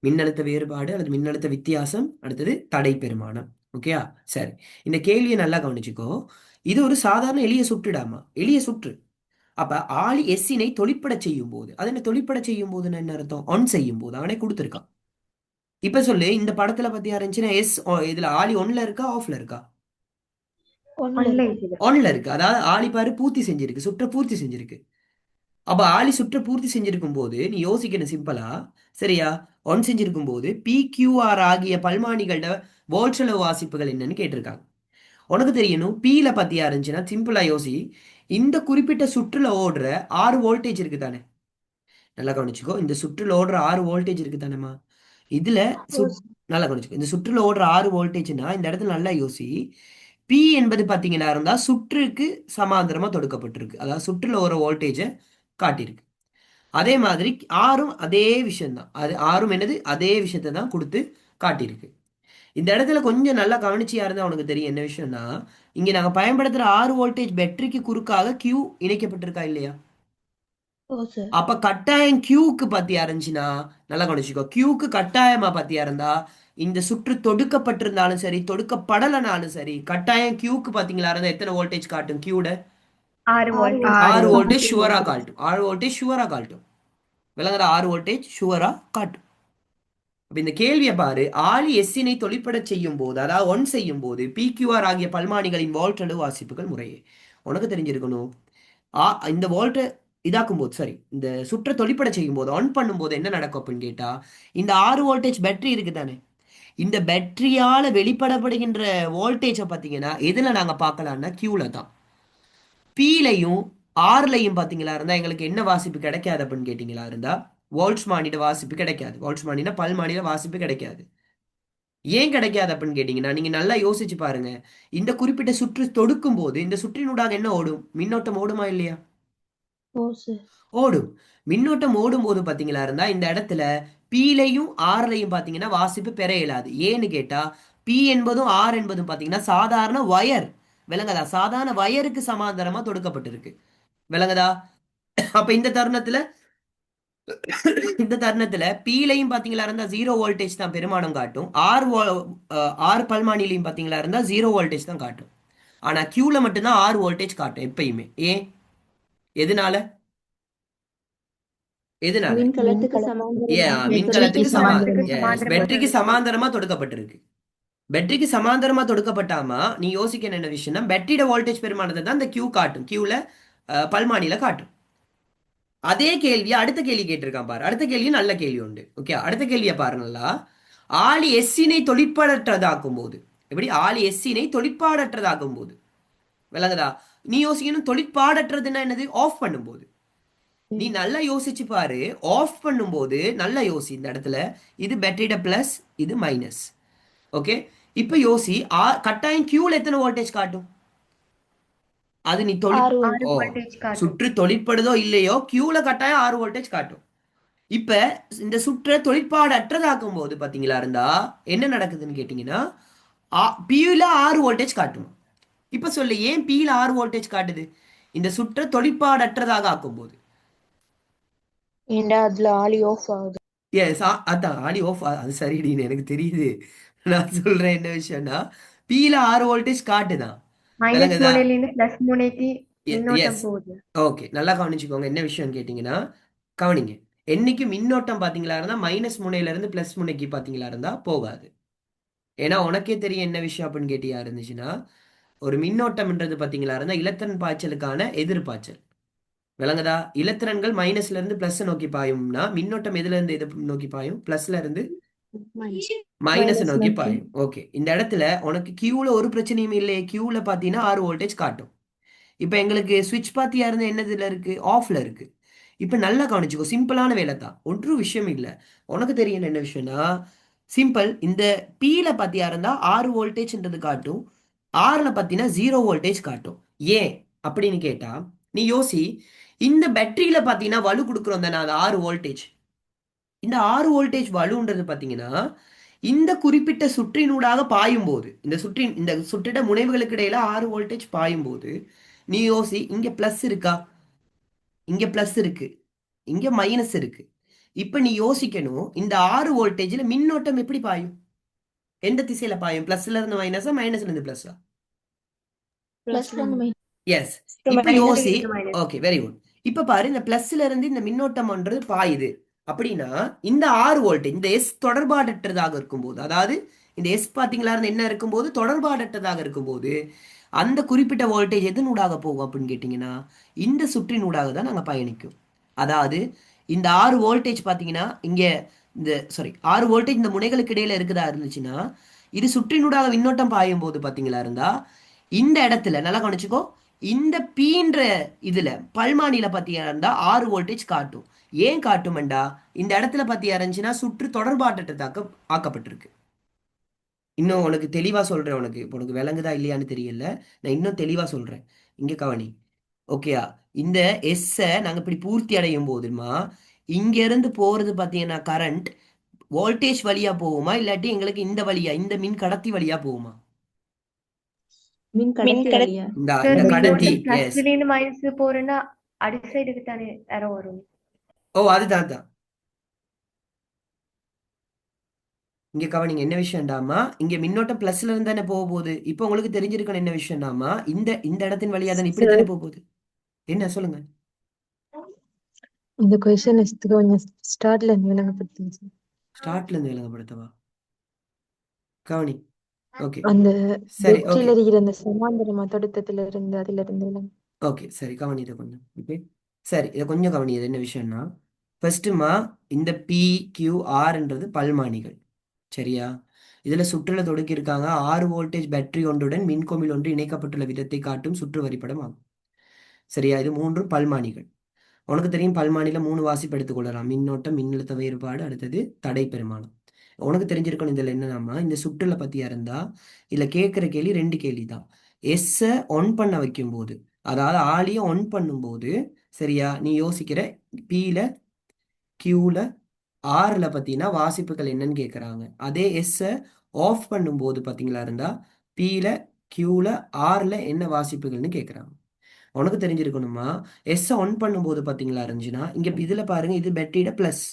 மின்னழுத்த வேறுபாடு அல்லது மின்னழுத்த வித்தியாசம், அடுத்தது தடை பெருமானம். ஓகேயா? சரி, இந்த கேள்வியை நல்லா கவனிச்சுக்கோ. இது ஒரு சாதாரண எளிய சுற்றுடாமா, எளிய சுற்று. அப்ப ஆளி எஸ்ஸினை தொழிற்பட செய்யும் போது, அது என்ன தொழிற்பட செய்யும் போதுன்னு என்ன அர்த்தம்? ஆன் செய்யும் போது அவனே கொடுத்துருக்கான். இப்ப சொல்லு, இந்த படத்துல பத்தியா இருந்துச்சுன்னா எஸ் இதுல ஆளி ஒன்ல இருக்கா ஆஃப்ல இருக்கா? ஒன்ல இருக்கு. அதாவது ஆளி பாரு பூர்த்தி செஞ்சிருக்கு, சுற்ற பூர்த்தி செஞ்சிருக்கு. அப்ப ஆளி சுற்ற பூர்த்தி செஞ்சிருக்கும் போது நீ யோசிக்கணும் சிம்பிளா. சரியா? ஒன் செஞ்சிருக்கும் போது PQR ஆகிய பல்மானிகளோட வோல்ட்ஸளவு வாசிப்புகள் என்னன்னு கேட்டிருக்காங்க. உனக்கு தெரியணும் பீல பத்தியா இருந்துச்சுன்னா சிம்பிளா யோசி. இந்த குறிப்பிட்ட சுற்றுல ஓடுற 6 வோல்டேஜ் இருக்கு தானே? நல்லா கவனிச்சுக்கோ. இந்த சுற்றுல ஓடுற 6 வோல்டேஜ் இருக்கு தானேமா? இதுல நல்லா கவனிச்சுக்கோ. இந்த சுற்றுல ஓடுற 6 வோல்டேஜ்னா இந்த இடத்துல நல்லா யோசி. பி என்பது பாத்தீங்கன்னா இருந்தா சுற்றுக்கு சமாந்தரமா தொடுக்கப்பட்டிருக்கு. அதாவது சுற்றுல ஒரு வோல்டேஜை காட்டியிருக்கு. அதே மாதிரி ஆறும் அதே விஷயம்தான். அது ஆறும் என்னது அதே விஷயத்தை தான் கொடுத்து காட்டியிருக்கு. இந்த இடத்துல கொஞ்சம் நல்லா கவனிச்சியா இருந்தா உனக்கு தெரியும் என்ன விஷயம்னா, இங்க நாங்க பயன்படுத்துற 6 வோல்டேஜ் பேட்டரிக்கு குறுக்காக கியூ இணைக்கப்பட்டிருக்கா இல்லையா? அப்ப கட்டாயம் கியூக்கு பத்தியா இருந்துச்சுன்னா நல்லா கவனிச்சுக்கோ. கியூக்கு கட்டாயமா பத்தியா இருந்தா இந்த சுற்று தொடுக்கப்பட்டிருந்தாலும் சரி தொடுக்கப்படலைனாலும் சரி கட்டாயம் கியூக்கு பாத்தீங்களா இருந்தா எத்தனை வோல்டேஜ் காட்டும்? கியூட 6 வோல்டேஜ் ஷுவரா காட்டும். 6 வோல்டேஜ் ஷுவரா காட்டும். விளங்குற? 6 வோல்டேஜ் ஷுவரா காட்டும். அப்ப இந்த கேள்வியை பாரு. ஆளி எஸ்ஸினை தொழிற்பட செய்யும் போது, அதாவது ஒன் செய்யும் போது PQR ஆகிய பல்மானிகளின் வோல்ட் வாசிப்புகள் முறையே. உனக்கு தெரிஞ்சிருக்கணும். இந்த வோல்ட்டை இதாக்கும் போது, சரி, இந்த சுற்ற தொழிற்பட செய்யும் போது ஆன் பண்ணும்போது என்ன நடக்கும் அப்படின்னு கேட்டா, இந்த 6 வோல்டேஜ் பேட்டரி இருக்கு தானே, இந்த பேட்டரியால வெளிப்படப்படுகின்ற வோல்டேஜை பார்த்தீங்கன்னா எதுல நாங்க பார்க்கலாம்னா கியூல தான். பீலையும் ஆர்லையும் பார்த்தீங்களா இருந்தா எங்களுக்கு என்ன வாசிப்பு கிடைக்காது அப்படின்னு கேட்டீங்களா இருந்தா வோல்ட்ஸ் மானிட வாசிப்பு கிடைக்காது. வோல்ட்ஸ் மானினா பல் மானிட வாசிப்பு கிடைக்காது. ஏன் கிடைக்காது அப்படின்னு கேட்டீங்கன்னா நீங்க நல்லா யோசிச்சு பாருங்க. இந்த குறிப்பிட்ட சுற்று தொடுக்கும் போது இந்த சுற்றினூடாக என்ன ஓடும்? மின்னோட்டம் ஓடுமா இல்லையா? ஓடும். மின்னோட்டம் ஓடும் போது பாத்தீங்களா இருந்தா இந்த இடத்துல பீலையும் ஆர்லையும் பாத்தீங்கன்னா வாசிப்பு பெற இயலாது. ஏன்னு கேட்டா பி என்பதும் ஆர் என்பதும் பாத்தீங்கன்னா சாதாரண வயர். விளங்குதா? சாதாரண வயருக்கு சமாந்தரமா தொடுக்கப்பட்டிருக்கு. விளங்குதா? அப்ப இந்த தருணத்துல பீலையும் பாத்தீங்களா இருந்தா 0 வோல்டேஜ் தான் பெருமானம் காட்டும். ஆர் பல்மானிலையும் பாத்தீங்களா இருந்தா 0 வோல்டேஜ் தான் காட்டும். ஆனா கியூல மட்டும்தான் 6 வோல்டேஜ் காட்டும் எப்பயுமே. ஏன்? எதனால? எதனால? மின்கலத்துக்கு சமாந்தரமா. மின்கலத்துக்கு சமாந்தரமா. பேட்டரிக்கு சமாந்தரமா தொடுக்கப்பட்டிருக்கு. பேட்டரிக்கு சமாந்தரமா தொடுக்கப்பட்டாமா நீ யோசிக்க என்ன விஷயம்னா பேட்டரியோட வோல்டேஜ் பெருமானத்தை தான் இந்த கியூ காட்டும். கியூல பல்மானில காட்டும். அதே கேள்வியை அடுத்த கேள்வி கேட்டிருக்கான் பாரு. அடுத்த கேள்வி நல்ல கேள்வி உண்டு. ஓகே, அடுத்த கேள்வியை பாரு நல்லா. ஆளி எஸ்ஸினை தொழிற்பாடற்றதாக்கும் போது, எப்படி ஆளி எஸ்ஸினை தொழிற்பாடற்றதாக்கும் போது, விளங்குதா? நீ யோசிக்கணும் தொழிற்பாடற்றதுன்னா என்னது? ஆஃப் பண்ணும்போது. நீ நல்லா யோசிச்சு பாரு. ஆஃப் பண்ணும்போது நல்லா யோசி. இந்த இடத்துல இது பேட்டரியோட பிளஸ், இது மைனஸ். ஓகே, இப்ப யோசி. கட்டாயம் கியூல எத்தனை வோல்டேஜ் காட்டும்? அது நீ சுற்று தொழிற்படுதோ இல்லையோ கியூல கட்டாயம் 6 வோல்டேஜ் காட்டும். இப்ப இந்த சுற்றை தொழிற்பாடு அற்றதாக்கும் போது பாத்தீங்களா இருந்தா என்ன நடக்குதுன்னு கேட்டீங்கன்னா பியூல 6 வோல்டேஜ் காட்டும். இப்ப சொல்லு, ஏன் பியில 6 வோல்டேஜ் காட்டுது? இந்த சுற்றை தொழிற்பாடு அற்றதாக ஆக்கும் போது. ஏன்டா அதுல ஆலி ஆஃப் ஆகுது. எஸ், அதான் ஆடி ஆஃப். அது சரிடின்னு எனக்கு தெரியுது. நான் சொல்றேன் என்ன விஷயம்னா, பியில 6 வோல்டேஜ் காட்டுதான். மைனஸ் விளங்குதா? முனையிலிருந்து பிளஸ் முனைக்கு மின்னோட்டம் எஸ். போகுது. ஓகே, நல்லா கவனிச்சுக்கோங்க. என்ன விஷயம்னு கேட்டிங்கன்னா, கவனிங்க. என்னைக்கு மின்னோட்டம் பார்த்தீங்களா இருந்தா மைனஸ் முனையில இருந்து பிளஸ் முனைக்கு பார்த்தீங்களா இருந்தா போகாது. ஏன்னா உனக்கே தெரியும் என்ன விஷயம் அப்படின்னு கேட்டியா இருந்துச்சுன்னா, ஒரு மின்னோட்டம்ன்றது பார்த்தீங்களா இருந்தா இலத்திரன் பாய்ச்சலுக்கான எதிர்பாய்ச்சல். விளங்குதா? இலத்திரன்கள் மைனஸ்ல இருந்து பிளஸ் நோக்கி பாயும்னா மின்னோட்டம் எதுல இருந்து எது நோக்கி பாயும்? பிளஸ்ல இருந்து மைனஸ் மைனஸ் நோக்கி நோக்கி. பாயும். ஓகே, இந்த இடத்துல உனக்கு கியூல ஒரு பிரச்சனையும் இல்லையே. கியூல பார்த்தீங்கன்னா 6 வோல்டேஜ் காட்டும். இப்போ எங்களுக்கு சுவிட்ச் பாத்தியா இருந்தா என்னதுல இருக்கு? ஆஃப்ல இருக்கு. இப்போ நல்லா கவனிச்சுக்கோ, சிம்பிளான வேலை தான், ஒன்றும் விஷயம் இல்லை. உனக்கு தெரியும் என்ன விஷயம்னா, சிம்பிள். இந்த பீல பாத்தியா இருந்தா 6 வோல்டேஜ்ன்றது காட்டும், ஆர்ல பாத்தீங்கன்னா 0 வோல்டேஜ் காட்டும். ஏன் அப்படின்னு கேட்டா, நீ யோசி. இந்த பேட்டரியில பாத்தீங்கன்னா வலு கொடுக்குறோம் தானே, அது 6 வோல்டேஜ். இந்த 6 வோல்டேஜ் வலுன்றது பாத்தீங்கன்னா இந்த குறிப்பிட்ட சுற்றினூடாக பாயும் போது, இந்த சுற்றிட முனைவுகளுக்கு இடையில 6 வோல்டேஜ் பாயும் போது, நீ யோசி, இங்க பிளஸ் இருக்கா, இங்க பிளஸ் இருக்கு, இங்க மைனஸ் இருக்கு. இப்ப நீ யோசிக்கணும், இந்த 6 வோல்டேஜ்ல மின்னோட்டம் எப்படி பாயும்? எந்த திசையில பாயும்? பிளஸ்ல இருந்து மைனஸா, மைனஸ்ல இருந்து பிளஸ்ஸா? பிளஸ்ல இருந்து எஸ். மைனஸ். இப்ப மைனஸ்ல யோசி. இருந்து மைனஸ். Okay, very good. இப்ப பாரு, இந்த பிளஸ்ல இருந்து இந்த மின்னோட்டம்ன்றது பாயுது அப்படின்னா, இந்த 6 வோல்டேஜ் இந்த எஸ் தொடர்பாடற்றதாக இருக்கும்போது, அதாவது இந்த எஸ் பாத்தீங்களா இருந்து என்ன இருக்கும்போது தொடர்பாடற்றதாக இருக்கும்போது, அந்த குறிப்பிட்ட வோல்டேஜ் எதனூடாக போகும் அப்படின்னு கேட்டிங்கன்னா, இந்த சுற்றினூடாக தான் நாங்கள் பயணிக்கும். அதாவது இந்த 6 வோல்டேஜ் பார்த்தீங்கன்னா இங்கே இந்த சாரி 6 வோல்டேஜ் இந்த முனைகளுக்கு இடையில இருக்குதா இருந்துச்சுன்னா, இது சுற்றினூடாக மின்னோட்டம் பாயும் போது பார்த்தீங்களா இருந்தா, இந்த இடத்துல நல்லா கவனிச்சுக்கோ, இந்த பீன்ற இதுல பல்மானில பார்த்தீங்கன்னா இருந்தா 6 வோல்டேஜ் காட்டும். ஏன் காட்டுமெண்டா, இந்த இடத்துல பார்த்தீங்க இருந்துச்சுன்னா சுற்று தொடர்பாட்டத்தாக்க ஆக்கப்பட்டிருக்கு. இன்னும் உனக்கு தெளிவா சொல்றேன். உனக்கு இப்போ உனக்கு விளங்குதா இல்லையான்னு தெரியல. நான் இன்னும் தெளிவா சொல்றேன். இங்க கவனி. ஓகேயா? இந்த எஸ்ஸ நாங்க இப்படி பூர்த்தி அடையும் போதுமா, இங்க இருந்து போறது பார்த்தீங்கன்னா கரண்ட் வோல்டேஜ் வழியா போகுமா? இல்லாட்டி எங்களுக்கு இந்த வழியா, இந்த மின் கடத்தி வழியா போகுமா? மின் கடத்தி வழியா. இந்த சார் கடத்தி. மின்னோட்டம் எஸ். பிளஸ்ல இருந்து மைனஸ் போறேன்னா அடி சைடுக்கு தானே ஏரோ வரும். ஓ, அதுதான் தான். இங்க கவனிங்க என்ன விஷயம்டாமா, இங்க மின்னோட்டம் பிளஸ்ல இருந்து தானே போக போகுது. இப்போ உங்களுக்கு தெரிஞ்சிருக்கணும் என்ன விஷயம்டாமா, இந்த இந்த இடத்தின் வழியா தானே இப்படி தானே போக போகுது. என்ன சொல்லுங்க? இந்த கொஸ்டின் கொஞ்சம் ஸ்டார்ட்ல இருந்து விளங்கப்படுத்துங்க சார். ஸ்டார்ட்ல இருந்து விளங்கப்படுத்தவா? கவனி. ஓகே, அந்த சரி. ஓகே, வெற்றில இருக்கிற அந்த சமாந்தர தொடுத்தத்துல இருந்து அதுல இருந்து விளங்க. ஓகே, சரி. கவனி இதை கொஞ்சம். ஓகே, சரி. இதை கொஞ்சம் கவனி. இது என்ன விஷயம்னா, ஃபர்ஸ்ட்டுமா, இந்த பி கியூ ஆர்ன்றது பல்மானிகள். சரியா? இதுல சுற்றுல தொடுக்கி இருக்காங்க. 6 வோல்டேஜ் பேட்டரி ஒன்றுடன் மின்கோமில் ஒன்று இணைக்கப்பட்டுள்ள விதத்தை காட்டும் சுற்று வரைபடம் ஆகும். சரியா? இது மூன்றும் பல்மானிகள். உனக்கு தெரியும் பல்மானில 3 வாசிப்பு எடுத்துக்கொள்ளலாம். மின்னோட்டம், மின்னழுத்த வேறுபாடு, அடுத்தது தடை பெருமானம். உனக்கு தெரிஞ்சிருக்கணும் இதுல என்னன்னா, இந்த சுற்றுல பத்தியா இருந்தா இதுல கேட்கிற கேள்வி 2 கேள்வி தான். எஸ்ஸ ஒன் பண்ண வைக்கும் போது, அதாவது ஆளிய ஒன் பண்ணும்போது, சரியா, நீ யோசிக்கிற பில கியூல ஆர்ல பார்த்தீங்கன்னா வாசிப்புகள் என்னன்னு கேட்குறாங்க. அதே எஸ்ஸை ஆஃப் பண்ணும்போது பார்த்தீங்களா இருந்தா பில கியூல ஆர்ல என்ன வாசிப்புகள்னு கேட்குறாங்க. உனக்கு தெரிஞ்சிருக்கணுமா, எஸ்ஸை ஒன் பண்ணும்போது பார்த்தீங்களா இருந்துச்சுன்னா இங்க இதுல பாருங்க, இது பேட்டரியோட பிளஸ்,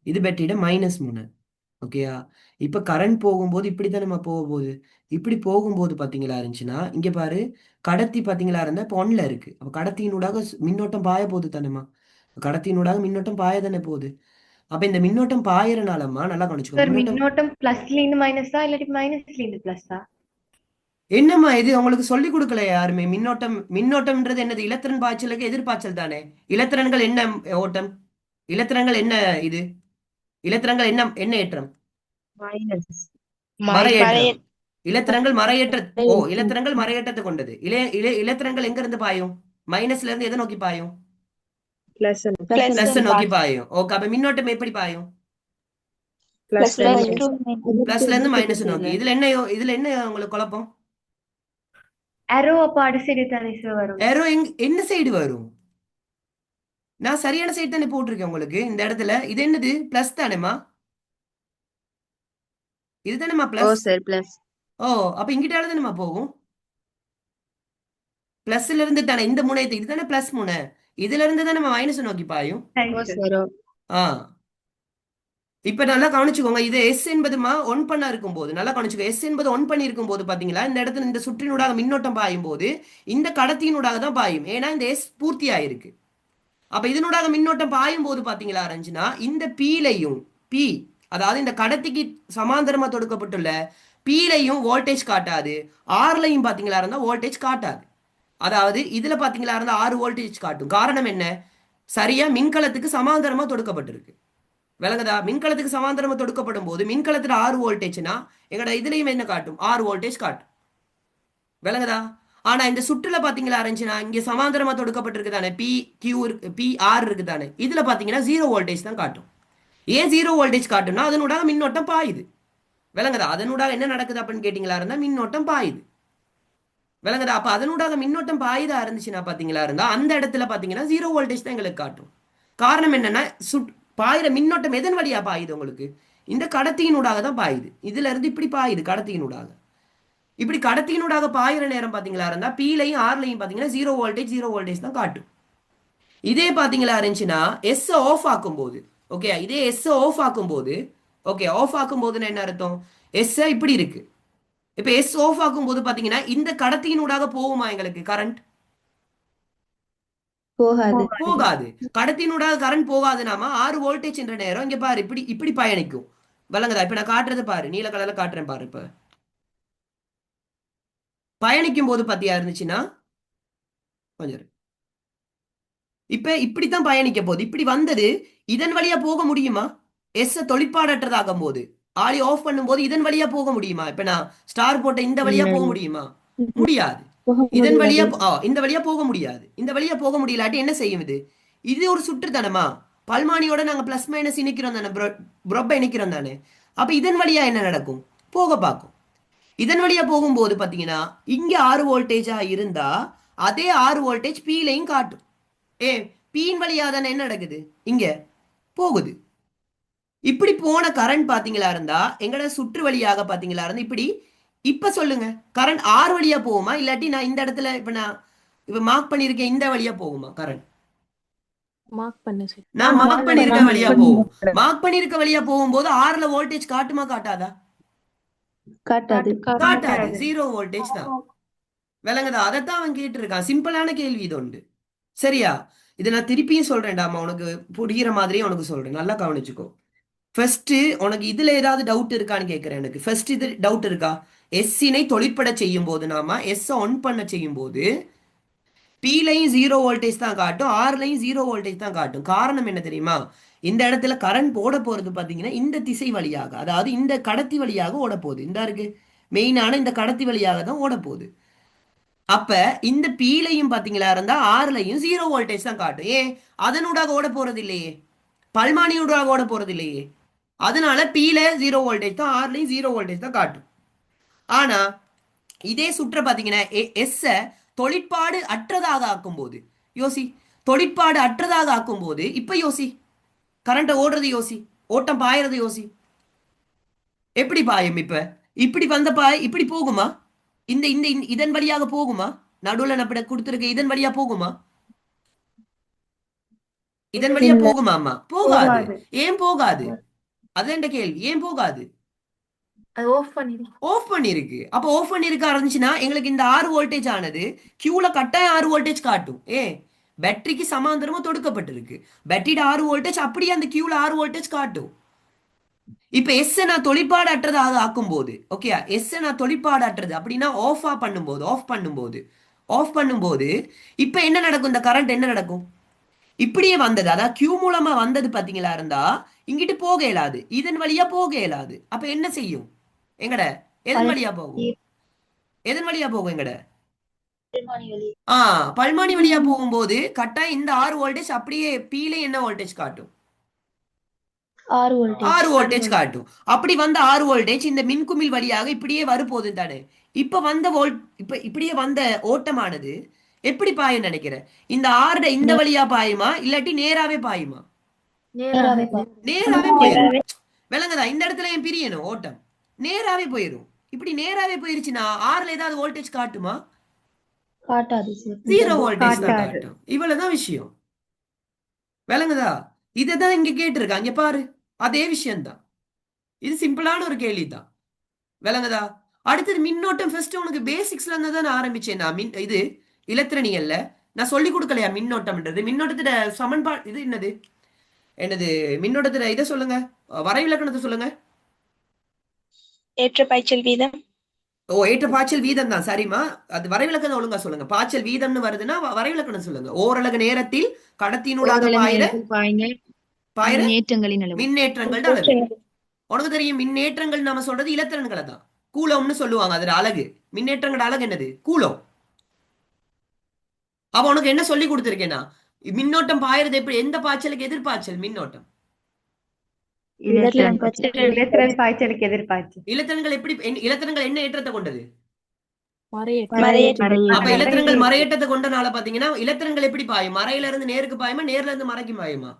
இது பேட்டரியோட மைனஸ் முனை. ஓகேயா? இப்ப கரண்ட் போகும்போது இப்படி தான் நம்ம போக போகுது. இப்படி போகும்போது பார்த்தீங்களா இருந்துச்சுன்னா இங்க பாரு, கடத்தி பார்த்தீங்களா இருந்தா இப்போ ஒன்ல இருக்கு. அப்ப கடத்தியினூடாக மின்னோட்டம் பாய போகுது தானேம்மா. கடத்தியினூடாக மின்னோட்டம் பாய தானே போகுது. அப்ப இந்த மின்னோட்டம் பாயறனாலம்மா நல்லா கவனிச்சுக்கோ. சார் மின்னோட்டம் மின்னோட்டம் பிளஸ்ல இருந்து மைனஸா இல்லாட்டி மைனஸ்ல இருந்து பிளஸ்ஸா? என்னம்மா இது உங்களுக்கு சொல்லிக் கொடுக்கல யாருமே? மின்னோட்டம்ன்றது என்னது? இலத்திரன் பாய்ச்சலுக்கு எதிர்பாய்ச்சல் தானே. இலத்திரன்கள் என்ன ஓட்டம்? இலத்திரன்கள் என்ன இது? இலத்திரன்கள் என்ன என்ன ஏற்றம்? மைனஸ். மர ஏற்றம். இலத்திரன்கள் மரையேற்ற. ஓ, இலத்திரன்கள் மரையேற்றத்தை கொண்டது. இலத்திரன்கள் எங்க இருந்து பாயும்? மைனஸ்ல இருந்து எதை நோக்கி பாயும்? பிளஸ் பிளஸ் நோக்கி பாயும். ஓகே, அப்ப மின்னோட்டம் எப்படி பாயும்? பிளஸ் பிளஸ்ல இருந்து மைனஸ் நோக்கி. இதுல என்ன உங்களுக்கு குழப்பம்? ஏரோ அப்ப அடி சைடு தானே சார் வரும். ஏரோ என்ன சைடு வரும்? நான் சரியான சைடு தானே போட்டிருக்கேன் உங்களுக்கு இந்த இடத்துல. இது என்னது? பிளஸ் தானேமா. இது தானேமா ஓ பிளஸ். Sir plus. ஓ, அப்ப இங்கிட்டால தானேமா போகும். பிளஸ்ல இருந்து தானே இந்த முனையத்தை, இது தானே பிளஸ் முனை. இதுல இருந்து தான் நம்ம மைனஸ் நோக்கி பாயும். Right, sir. zero. ஆ இப்ப நல்லா கவனிச்சுக்கோங்க. இது எஸ் என்பதுமா ஒன் பண்ண இருக்கும்போது நல்லா கவனிச்சுக்கோ. எஸ் என்பது ஒன் பண்ணி இருக்கும்போது பாத்தீங்களா, இந்த இடத்துல இந்த சுற்றினூடாக மின்னோட்டம் பாயும் போது இந்த கடத்தியினூடாக தான் பாயும். ஏன்னா இந்த எஸ் பூர்த்தி ஆயிருக்கு. அப்ப இதனூடாக மின்னோட்டம் பாயும் போது பாத்தீங்களா ரஞ்சினா, இந்த பீலையும் பி அதாவது இந்த கடத்திக்கு சமாந்தரமா தொடுக்கப்பட்டுள்ள பீலையும் வோல்டேஜ் காட்டாது, ஆர்லையும் பாத்தீங்களா இருந்தா வோல்டேஜ் காட்டாது. அதாவது இதுல பாத்தீங்களா இருந்தா 6 வோல்டேஜ் காட்டும். காரணம் என்ன? சரியா மின்கலத்துக்கு சமாந்தரமா தொடுக்கப்பட்டிருக்கு. விளங்குதா? மின்கலத்துக்கு சமாந்தரமா தொடுக்கப்படும் போது மின்கலத்துல 6 வோல்டேஜ்னா எங்கட இதுலயும் என்ன காட்டும்? 6 வோல்டேஜ் காட்டும். விளங்குதா? ஆனா இந்த சுற்றுல பாத்தீங்களா இருந்துச்சுன்னா இங்க சமாந்தரமா தொடுக்கப்பட்டிருக்கு தானே, பி கியூ இருக்கு, பி ஆர் இருக்கு தானே, இதுல பாத்தீங்கன்னா 0 வோல்டேஜ் தான் காட்டும். ஏன் 0 வோல்டேஜ் காட்டும்னா அதனூடாக மின்னோட்டம் பாயுது. விளங்குதா? அதனூடாக என்ன நடக்குது அப்படின்னு கேட்டீங்களா இருந்தா மின்னோட்டம் பாயுது. விளங்குதா? அப்ப அதனூடாக மின்னோட்டம் பாயுதா இருந்துச்சுன்னா பாத்தீங்களா இருந்தா அந்த இடத்துல பாத்தீங்கன்னா 0 வோல்டேஜ் தான் எங்களுக்கு காட்டும். காரணம் என்னன்னா பாயிர மின்னோட்டம் எதன் வழியா பாயுது உங்களுக்கு? இந்த கடத்தியினூடாக தான் பாயுது. இதுல இருந்து இப்படி பாயுது கடத்தியினூடாக. இப்படி கடத்தியினூடாக பாயிற நேரம் பாத்தீங்களா இருந்தா பீலையும் ஆர்லையும் பாத்தீங்கன்னா 0 வோல்டேஜ் தான் காட்டும். இதே பாத்தீங்களா இருந்துச்சுன்னா எஸ் ஆஃப் ஆக்கும் போது, ஓகே, இதே எஸ் ஆஃப் ஆக்கும் போது, ஓகே, ஆஃப் ஆக்கும் போதுன்னு என்ன அர்த்தம்? எஸ் இப்படி இருக்கு. இப்ப எஸ் ஆஃப் ஆக்கும் போது பாத்தீங்கன்னா இந்த கடத்தியினூடாக போகுமா எங்களுக்கு கரண்ட்? போகாது. போகாது. கடத்தினூடாக கரண்ட் போகாதுனாமா 6 வோல்டேஜ் என்ற நேரம் இங்க பாரு இப்படி இப்படி பயணிக்கும். விளங்குதா? இப்ப நான் காட்டுறது பாரு, நீல கலர்ல காட்டுறேன் பாரு. இப்ப பயணிக்கும் போது பாத்தியா இருந்துச்சுன்னா கொஞ்சம் இரு. இப்ப இப்படித்தான் பயணிக்க போகுது. இப்படி வந்தது இதன் வழியா போக முடியுமா? எஸ் தொழிற்பாடற்றதாகும் போது ஆடி ஆஃப் பண்ணும்போது இதன் வழியா போக முடியுமா? இப்ப நான் ஸ்டார் போட்ட இந்த வழியா போக முடியுமா? முடியாது. இதன் வழியா இந்த வழியா போக முடியாது. இந்த வழியா போக முடியலாட்டி என்ன செய்யும் இது? இது ஒரு சுற்று தானமா, பல்மானியோட நாங்க பிளஸ் மைனஸ் இணைக்கிறோம் தானே, புரொப்ப இணைக்கிறோம் தானே. அப்ப இதன் வழியா என்ன நடக்கும்? போக பார்க்கும். இதன் வழியா போகும்போது பாத்தீங்கன்னா இங்க 6 வோல்டேஜா இருந்தா அதே 6 வோல்டேஜ் பீலையும் காட்டும். ஏ பீன் வழியா தானே என்ன நடக்குது? இங்க போகுது. இப்படி போன கரண்ட் பாத்தீங்களா இருந்தா எங்கட சுற்று வழியாக பாத்தீங்களா இருந்தா இப்படி. இப்ப சொல்லுங்க, கரண்ட் 6 வழியா போகுமா இல்லாட்டி நான் இந்த இடத்துல இப்ப நான் இப்ப மார்க் பண்ணிருக்கேன் இந்த வழியா போகுமா கரண்ட்? மார்க் பண்ணு சார். நான் மார்க் பண்ணிருக்க வழியா போகும். மார்க் பண்ணிருக்க வழியா போகும்போது 6ல வோல்டேஜ் காட்டுமா காட்டாதா? காட்டாது. காட்டாது. 0 வோல்டேஜ் தான். விளங்குதா? அதைத்தான் அவன் கேட்டு இருக்கான். சிம்பிளான கேள்வி இது உண்டு. சரியா? இதை நான் திருப்பியும் சொல்றேன்டாமா, உனக்கு புரிகிற மாதிரியே உனக்கு சொல்றேன், நல்லா கவனிச்சுக்கோ. ஃபர்ஸ்ட் உனக்கு இதுல ஏதாவது டவுட் இருக்கான்னு கேட்கிறேன். எனக்கு ஃபர்ஸ்ட் இது டவுட் இருக்கா? எஸ்ஸினை தொழிற்பட செய்யும் போது நாம எஸ் ஆன் பண்ண செய்யும் போது பீலையும் 0 வோல்டேஜ் தான் காட்டும், ஆர்லையும் 0 வோல்டேஜ் தான் காட்டும். காரணம் என்ன தெரியுமா? இந்த இடத்துல கரண்ட் போட போறது பாத்தீங்கன்னா இந்த திசை வழியாக, அதாவது இந்த கடத்தி வழியாக ஓட போகுது. இந்த இருக்கு மெயினான இந்த கடத்தி வழியாக தான் ஓட போகுது. அப்ப இந்த பீலையும் பாத்தீங்களா இருந்தா ஆர்லையும் 0 வோல்டேஜ் தான் காட்டும். ஏன்? அதனூடாக ஓட போறது இல்லையே, பல்மானியூடாக ஓட போறது இல்லையே. அதனால பீல 0 வோல்டேஜ் தான், ஆர்லையும் 0 வோல்டேஜ் தான் காட்டும். ஆனா இதே சுற்ற பாத்தீங்கன்னா எஸ் தொழிற்பாடு அற்றதாக ஆக்கும் போது யோசி, தொழிற்பாடு அற்றதாக ஆக்கும் போது இப்ப யோசி, கரண்ட் ஓடுறது யோசி, ஓட்டம் பாயறது யோசி. எப்படி பாயும்? இப்ப இப்படி வந்த பாய் இப்படி போகுமா? இந்த இந்த இதன் வழியாக போகுமா? நடுவுல நம்ம கொடுத்திருக்க இதன் வழியா போகுமா? இதன் வழியா போகுமாமா? போகாது. ஏன் போகாது? அதான் கேள்வி. ஏன் போகாது? அது ஆஃப் பண்ணிரு. ஆஃப் பண்ணிருக்கு. அப்ப ஆஃப் பண்ணிருக்க இருந்துச்சுன்னா எங்களுக்கு இந்த 6 வோல்டேஜ் ஆனது கியூல கட்டாயம் 6 வோல்டேஜ் காட்டும். பேட்டரிக்கு சமாந்தரமா தொடுக்கப்பட்டிருக்கு. பேட்டரியோட 6 வோல்டேஜ் அப்படியே அந்த கியூல 6 வோல்டேஜ் காட்டும். இப்ப எஸ் நான் தொழிற்பாடு அற்றதாக ஆக்கும் போது, ஓகே, எஸ் நான் தொழிற்பாடு அற்றது அப்படின்னா ஆஃப் பண்ணும்போது இப்ப என்ன நடக்கும்? இந்த கரண்ட் என்ன நடக்கும்? இப்படியே வந்தது, அதாவது கியூ மூலமா வந்தது பாத்தீங்களா இருந்தா இங்கிட்டு போக இயலாது, இதன் வழியா போக இயலாது. அப்ப என்ன செய்யும்? எங்கட எதன் வழியா போகும்? எதன் வழியா போகும்? எங்கட பல்மானி வழியா போகும்போது கட்டாயம் இந்த 6 வோல்டேஜ் அப்படியே பீலே என்ன வோல்டேஜ் காட்டும்? 6 வோல்டேஜ் காட்டும். அப்படி வந்த 6 வோல்டேஜ் இந்த மின்குமிழ் வழியாக இப்படியே வரும்போது தானே இப்ப வந்த இப்படியே வந்த ஓட்டமானது எப்படி பாயும் நினைக்கிறேன்? இந்த 6 இந்த வழியா பாயுமா இல்லாட்டி நேராவே பாயுமா? நேராவே போயிடும். விளங்குதா? இந்த இடத்துல என் பிரியணும் ஓட்டம் நேராவே போயிடும். இப்படி நேராவே போயிருச்சுன்னா 6ல ஏதாவது வோல்டேஜ் காட்டுமா? காட்டாது. 0 வோல்டேஜ் தான் காட்டும். இவ்வளவுதான் விஷயம். விளங்குதா? இதைதான் இங்க கேட்டிருக்காங்க. இங்க பாரு, அதே விஷயம்தான். இது சிம்பிளான ஒரு கேள்விதான். விளங்குதா? அடுத்தது மின்னோட்டம். ஃபர்ஸ்ட் உனக்கு பேசிக்ஸ்ல இருந்து தான் நான் ஆரம்பிச்சேன். நான் இது இலத்திரனியல்ல நான் சொல்லி கொடுக்கலையா மின்னோட்டம்ன்றது? மின்னோட்டத்துல சமன்பாடு இது என்னது என்னது மின்னோட்டத்துல இதை சொல்லுங்க, வரைவிலக்கணத்தை சொல்லுங்க. ஏற்ற பாய்ச்சல் வீதம். ஓ, ஏற்ற பாய்ச்சல் வீதம் தான். சரிம்மா, அது வரைவிலக்கணம் ஒழுங்கா சொல்லுங்க. பாய்ச்சல் வீதம்னு வருதுன்னா வரைவிலக்கணம் சொல்லுங்க. ஓரலகு நேரத்தில் கடத்தினூடாக ஓரளவு பாயிர நேரத்தில் பாய்ந்த பாயிர மின்னேற்றங்களின் அளவு. மின்னேற்றங்கள் அளவு. உனக்கு தெரியும், மின்னேற்றங்கள் நாம சொல்றது இலத்திரன்களை தான். கூலம்னு சொல்லுவாங்க. அதுல அலகு, மின்னேற்றங்கள் அலகு என்னது? கூலம். அப்ப உனக்கு என்ன சொல்லி கொடுத்திருக்கேன்னா, மின்னோட்டம் பாயிறது எப்படி? எந்த பாய்ச்சலுக்கு எதிர்பாய்ச்சல் மின்னோட்டம்? இலத்திரன் இலத்திரன் பாய்ச்சலுக்கு எதிர்பாய்ச்சல். இலத்திரன்கள் எப்படி இலத்திரன்கள் என்ன ஏற்றத்தை கொண்டது? மறையேற்றம். அப்ப மறையேற்றம். இலத்திரன்கள் மறையேற்றத்தை கொண்டனால பாத்தீங்கன்னா, இலத்திரன்கள் எப்படி பாயும்? மறையில இருந்து நேருக்கு பாயுமா, நேர்ல இருந்து மறைக்கு பாயுமா?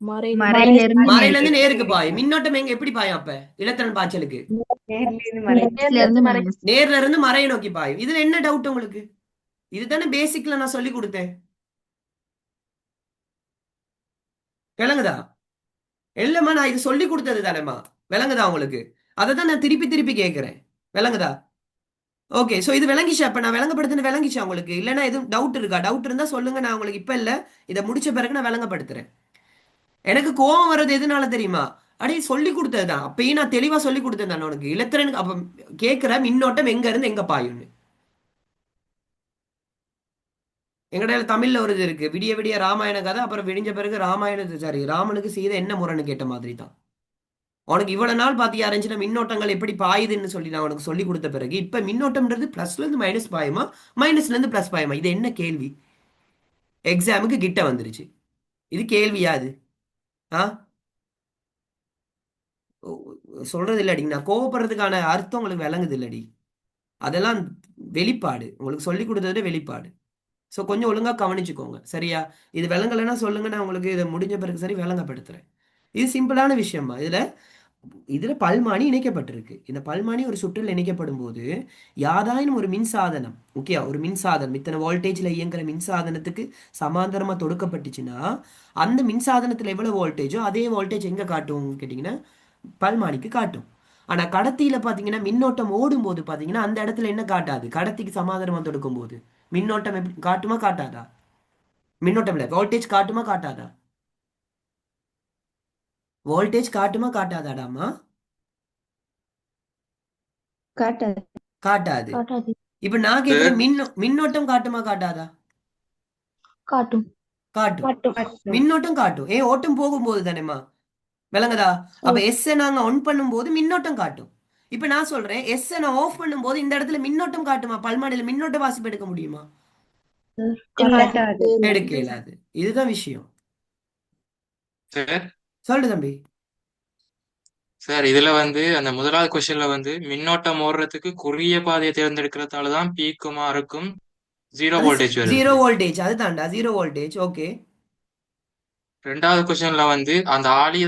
மறையிலிருந்து மறையில இருந்து நேருக்கு. நேருக்கு பாயும். மின்னோட்டம் எங்க எப்படி பாயும்? அப்ப இலத்திரன் பாய்ச்சலுக்கு நேர்லேருந்து மறை. நேர்ல மறை. நேர்ல இருந்து மறையை நோக்கி பாயும். இதுல என்ன டவுட் உங்களுக்கு? இதுதானே பேசிக்ல நான் சொல்லி கொடுத்தேன். விளங்குதா? இல்லம்மா, நான் இது சொல்லி கொடுத்தது தானேம்மா. விளங்குதா உங்களுக்கு? அதை தான் நான் திருப்பி திருப்பி கேட்கிறேன். விளங்குதா? ஓகே, சோ இது விளங்கிச்சா? அப்ப நான் விளங்கப்படுத்தின விளங்கிச்சா உங்களுக்கு? இல்லைன்னா எதுவும் டவுட் இருக்கா? டவுட் இருந்தா சொல்லுங்க, நான் உங்களுக்கு இப்ப இல்ல, இதை முடிச்ச பிறகு நான் விளங்கப்படுத்துறேன். எனக்கு கோவம் வர்றது எதனால தெரியுமா? அடே, சொல்லி கொடுத்ததுதான். அப்பயும் நான் தெளிவா சொல்லி கொடுத்தேன் தானே உனக்கு. இலத்திரனுக்கு அப்ப கேட்கிற மின்னோட்டம் எங்க இருந்து எங்க பாயும்னு. எங்கடையில தமிழ்ல ஒரு இது இருக்கு, விடிய விடிய ராமாயண கதை, அப்புறம் விடிஞ்ச பிறகு ராமாயணத்து சாரி ராமனுக்கு சீதை என்ன முறைன்னு கேட்ட மாதிரி தான். உனக்கு இவ்வளவு நாள் பாத்தியா இருந்துச்சுன்னா மின்னோட்டங்கள் எப்படி பாயுதுன்னு சொல்லி நான் உனக்கு சொல்லி கொடுத்த பிறகு இப்ப மின்னோட்டம்ன்றது பிளஸ்ல இருந்து மைனஸ் பாயுமா, மைனஸ்ல இருந்து பிளஸ் பாயுமா? இது என்ன கேள்வி? எக்ஸாமுக்கு கிட்ட வந்துருச்சு. இது கேள்வியா இது? ஆ, சொல்றது இல்லடி, நான் கோவப்படுறதுக்கான அர்த்தம் உங்களுக்கு விளங்குது இல்லடி. அதெல்லாம் வெளிப்பாடு, உங்களுக்கு சொல்லி கொடுத்தது வெளிப்பாடு. ஸோ கொஞ்சம் ஒழுங்கா கவனிச்சுக்கோங்க, சரியா? இது விளங்கலைன்னா சொல்லுங்க, நான் உங்களுக்கு இதை முடிஞ்ச பிறகு சரி விளங்கப்படுத்துறேன். இது சிம்பிளான விஷயமா. இதுல இதுல பல்மானி இணைக்கப்பட்டிருக்கு. இந்த பல்மானி ஒரு சுற்றில் இணைக்கப்படும் போது யாதாயினும் ஒரு மின்சாதனம், ஓகே, ஒரு மின்சாதனம் இத்தனை வோல்டேஜ்ல இயங்குற மின்சாதனத்துக்கு சமாந்தரமா தொடுக்கப்பட்டுச்சுன்னா அந்த மின்சாதனத்துல எவ்வளவு வோல்டேஜோ அதே வோல்டேஜ் எங்க காட்டும் கேட்டீங்கன்னா பல்மானிக்கு காட்டும். ஆனா கடத்தியில பாத்தீங்கன்னா மின்னோட்டம் ஓடும் போது பாத்தீங்கன்னா அந்த இடத்துல என்ன காட்டாது? கடத்திக்கு சமாதானமா தொடுக்கும் போது மின்னோட்டம் எப்படி காட்டுமா காட்டாதா? மின்னோட்டம் இல்ல, வோல்டேஜ் காட்டுமா காட்டாதா? வோல்டேஜ் காட்டுமா காட்டாதாடாமா? காட்டாது. காட்டாது. காட்டாது. இப்ப நான் கேக்குறேன், மின்னோட்டம் காட்டுமா காட்டாதா? காட்டும். காட்டும். காட்டும். மின்னோட்டம் காட்டும். ஏன்? ஓட்டம் போகும்போது தானேமா. விளங்குதா? அப்ப எஸ் நாங்க ஆன் பண்ணும்போது மின்னோட்டம் காட்டும். இப்ப நான் சொல்றேன், எஸ் நான் ஆஃப் பண்ணும்போது இந்த இடத்துல மின்னோட்டம் காட்டுமா? பல்மானில மின்னோட்ட வாசிப்பு எடுக்க முடியுமா? காட்டாது. எடுக்க இயலாது. இதுதான் விஷயம். சார் சொல்லு தம்பி. சார் இதுல வந்து அந்த முதலாவது கொஸ்டின்ல வந்து மின்னோட்டம் ஓடுறதுக்கு குறுகிய பாதையை தேர்ந்தெடுக்கிறதால தான் பீக்கும் ஆருக்கும் 0 வோல்டேஜ் வருது. 0 வோல்டேஜ், அது தாண்டா 0 வோல்டேஜ். ஓகே, ரெண்டாவது கொஸ்டின்ல வந்து அந்த ஆளிய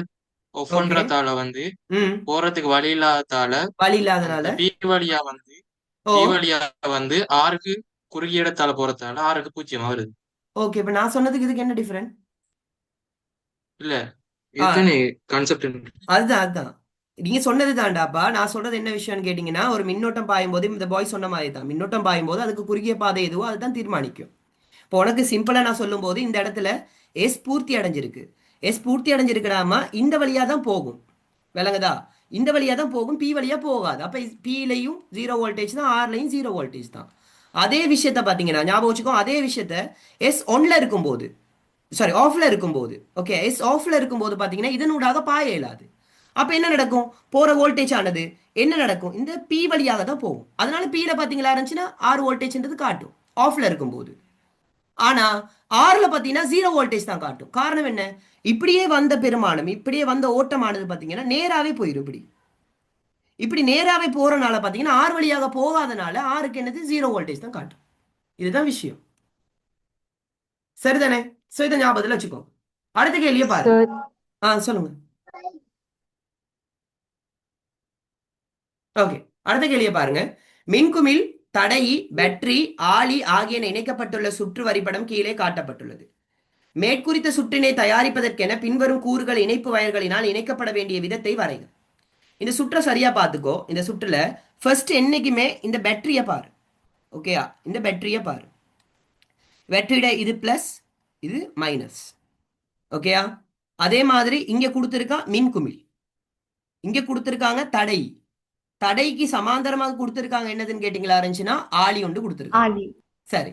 ஒஃப் ஓகே. பண்றதால வந்து ம், போறதுக்கு வழி இல்லாததால வழி இல்லாதனால. அந்த ஓ, பி வழியா வந்து ஆறுக்கு குறுகிய இடத்தால போறதால ஆறுக்கு 0 வருது. ஓகே. இப்ப நான் சொன்னதுக்கு இதுக்கு என்ன டிஃபரெண்ட்? இல்ல, ஆ, இதுதானே கான்செப்ட். அதுதான் அதுதான் நீங்க சொன்னது தாண்டாப்பா. நான் சொல்றது என்ன விஷயம்னு கேட்டீங்கன்னா, ஒரு மின்னோட்டம் பாயும் போது இந்த பாய் சொன்ன மாதிரி தான், மின்னோட்டம் பாயும் போது அதுக்கு குறுகிய பாதை எதுவோ அதுதான் தீர்மானிக்கும். இப்போ உனக்கு சிம்பிளா நான் சொல்லும் போது இந்த இடத்துல எஸ் பூர்த்தி அடைஞ்சிருக்கு. எஸ் பூர்த்தி அடைஞ்சிருக்கடாமா இந்த வழியா தான் போகும். விளங்குதா? இந்த வழியா தான் போகும், பி வழியா போகாது. அப்ப பிலையும் 0 வோல்டேஜ் தான், ஆர்லையும் 0 வோல்டேஜ் தான். அதே விஷயத்த பாத்தீங்கன்னா ஞாபகம் வச்சுக்கோ, அதே விஷயத்த எஸ் ஒன்ல இருக்கும்போது, சாரி ஆஃப்ல இருக்கும்போது, ஓகே, எஸ் ஆஃப்ல இருக்கும்போது பாத்தீங்கன்னா இதனூடாக பாய இயலாது. அப்ப என்ன நடக்கும்? போற வோல்டேஜ் ஆனது என்ன நடக்கும்? இந்த பி வழியாக தான் போகும். அதனால பில பாத்தீங்களா இருந்துச்சுன்னா 6 வோல்டேஜ்ன்றது காட்டும் ஆஃப்ல இருக்கும்போது. ஆனா ஆறுல பாத்தீங்கன்னா 0 வோல்டேஜ் தான் காட்டும். காரணம் என்ன? இப்படியே வந்த பெருமானம், இப்படியே வந்த ஓட்டமானது பாத்தீங்கன்னா நேராவே போயிடும். இப்படி இப்படி நேராவே போறனால பாத்தீங்கன்னா ஆறு வழியாக போகாதனால ஆறுக்கு என்னது 0 வோல்டேஜ் தான் காட்டும். இதுதான் விஷயம். சரிதானே? சோ இதை ஞாபகத்துல வச்சுக்கோ. அடுத்த கேள்வியை பாரு. சொல்லுங்க. ஓகே, அடுத்த கேள்வியை பாருங்க. மின்குமிழ், தடை, பேட்டரி, ஆளி ஆகியன இணைக்கப்பட்டுள்ள சுற்று வரைபடம் கீழே காட்டப்பட்டுள்ளது. மேற்குறித்த சுற்றினை தயாரிப்பதற்கென பின்வரும் கூறுகள் இணைப்பு வயர்களினால் இணைக்கப்பட வேண்டிய விதத்தை வரைக. இந்த சுற்றை சரியா பார்த்துக்கோ. இந்த சுற்றுல ஃபர்ஸ்ட் என்னைக்குமே இந்த பேட்டரியை பாரு. ஓகேயா? இந்த பேட்டரியை பாரு. பேட்டரியோட இது பிளஸ், இது மைனஸ். ஓகேயா? அதே மாதிரி இங்க கொடுத்துருக்கா மின்குமிழ், இங்க கொடுத்துருக்காங்க தடை. தடைக்கு சமாந்தரமாக கொடுத்துருக்காங்க என்னதுன்னு கேட்டீங்களா இருந்துச்சுன்னா ஆளி ஒன்று கொடுத்துருக்காங்க. ஆலி. சரி,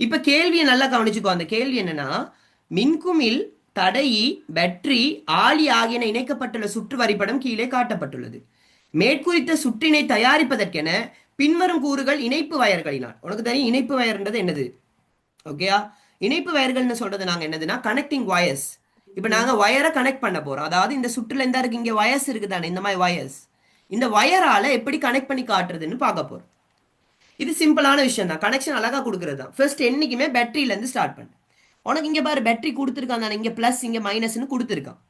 இப்ப கேள்வியை நல்லா கவனிச்சுக்கோ. அந்த கேள்வி என்னன்னா, மின்குமிழ், தடை, பேட்டரி, ஆளி ஆகியன இணைக்கப்பட்டுள்ள சுற்று வரைபடம் கீழே காட்டப்பட்டுள்ளது. மேற்குறித்த சுற்றினை தயாரிப்பதற்கென பின்வரும் கூறுகள் இணைப்பு வயர்களினால். உனக்கு தெரியும் இணைப்பு வயர்ன்றது என்னது? ஓகேயா? இணைப்பு வயர்கள்னு சொல்றது நாங்க என்னதுன்னா கனெக்டிங் வயர்ஸ். இப்ப நாங்க வயரை கனெக்ட் பண்ண போறோம். அதாவது இந்த சுற்றுல எந்த இருக்கு, இங்க வயர்ஸ் இருக்குதானே, இந்த மாதிரி வயர்ஸ். இந்த வயரால எப்படி கனெக்ட் பண்ணி காட்டுறதுன்னு பார்க்க போறோம். இது சிம்பிளான விஷயம் தான், கனெக்ஷன் அழகா கொடுக்கறது தான். ஃபர்ஸ்ட் என்னைக்குமே பேட்டரியில இருந்து ஸ்டார்ட் பண்ணு. உனக்கு இங்க பாரு பேட்டரி கொடுத்துருக்கான் தானே, இங்க பிளஸ் இங்க மைனஸ்னு கொடுத்துருக்கான்.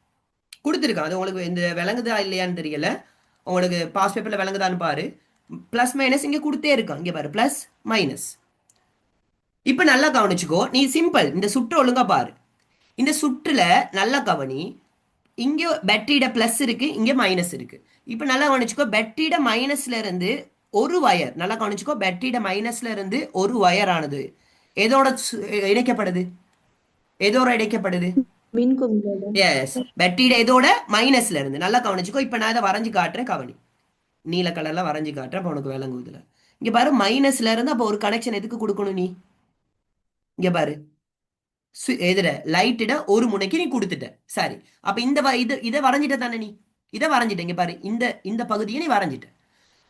அது உங்களுக்கு இந்த விளங்குதா இல்லையான்னு தெரியல. உங்களுக்கு பாஸ் பேப்பர்ல விளங்குதான்னு பாரு. பிளஸ் மைனஸ் இங்க கொடுத்தே இருக்கான். இங்க பாரு பிளஸ் மைனஸ். இப்ப நல்லா கவனிச்சுக்கோ. நீ சிம்பிள் இந்த சுற்று ஒழுங்கா பாரு. இந்த சுற்றுல நல்லா கவனி. இங்க பேட்டரியோட பிளஸ் இருக்கு, இங்க மைனஸ் இருக்கு. இப்ப நல்லா கவனிச்சுக்கோ. பேட்டரியோட மைனஸ்ல இருந்து ஒரு வயர், நல்லா கவனிச்சுக்கோ, பேட்டரியோட மைனஸ்ல இருந்து ஒரு வயர் ஆனது எதோட இணைக்கப்படுது? எதோட இணைக்கப்படுது? மின்குமிழோட. எஸ், பேட்டரியோட எதோட மைனஸ்ல இருந்து. நல்லா கவனிச்சுக்கோ. இப்ப நான் இதை வரைஞ்சு காட்டுறேன், கவனி. நீல கலர்ல வரைஞ்சு காட்டுறேன். அப்ப உனக்கு விளங்குதுல. இங்க பாரு மைனஸ்ல இருந்து அப்ப ஒரு கனெக்ஷன் எதுக்கு கொடுக்கணும் நீ? இங்க பாரு எதுல லைட்டிட ஒரு முனைக்கு நீ கொடுத்துட்ட. சரி, அப்ப இந்த இதை வரைஞ்சிட்ட தானே நீ? இதை வரைஞ்சிட்ட. இங்க பாரு இந்த இந்த பகுதியை நீ வரைஞ்சிட்ட.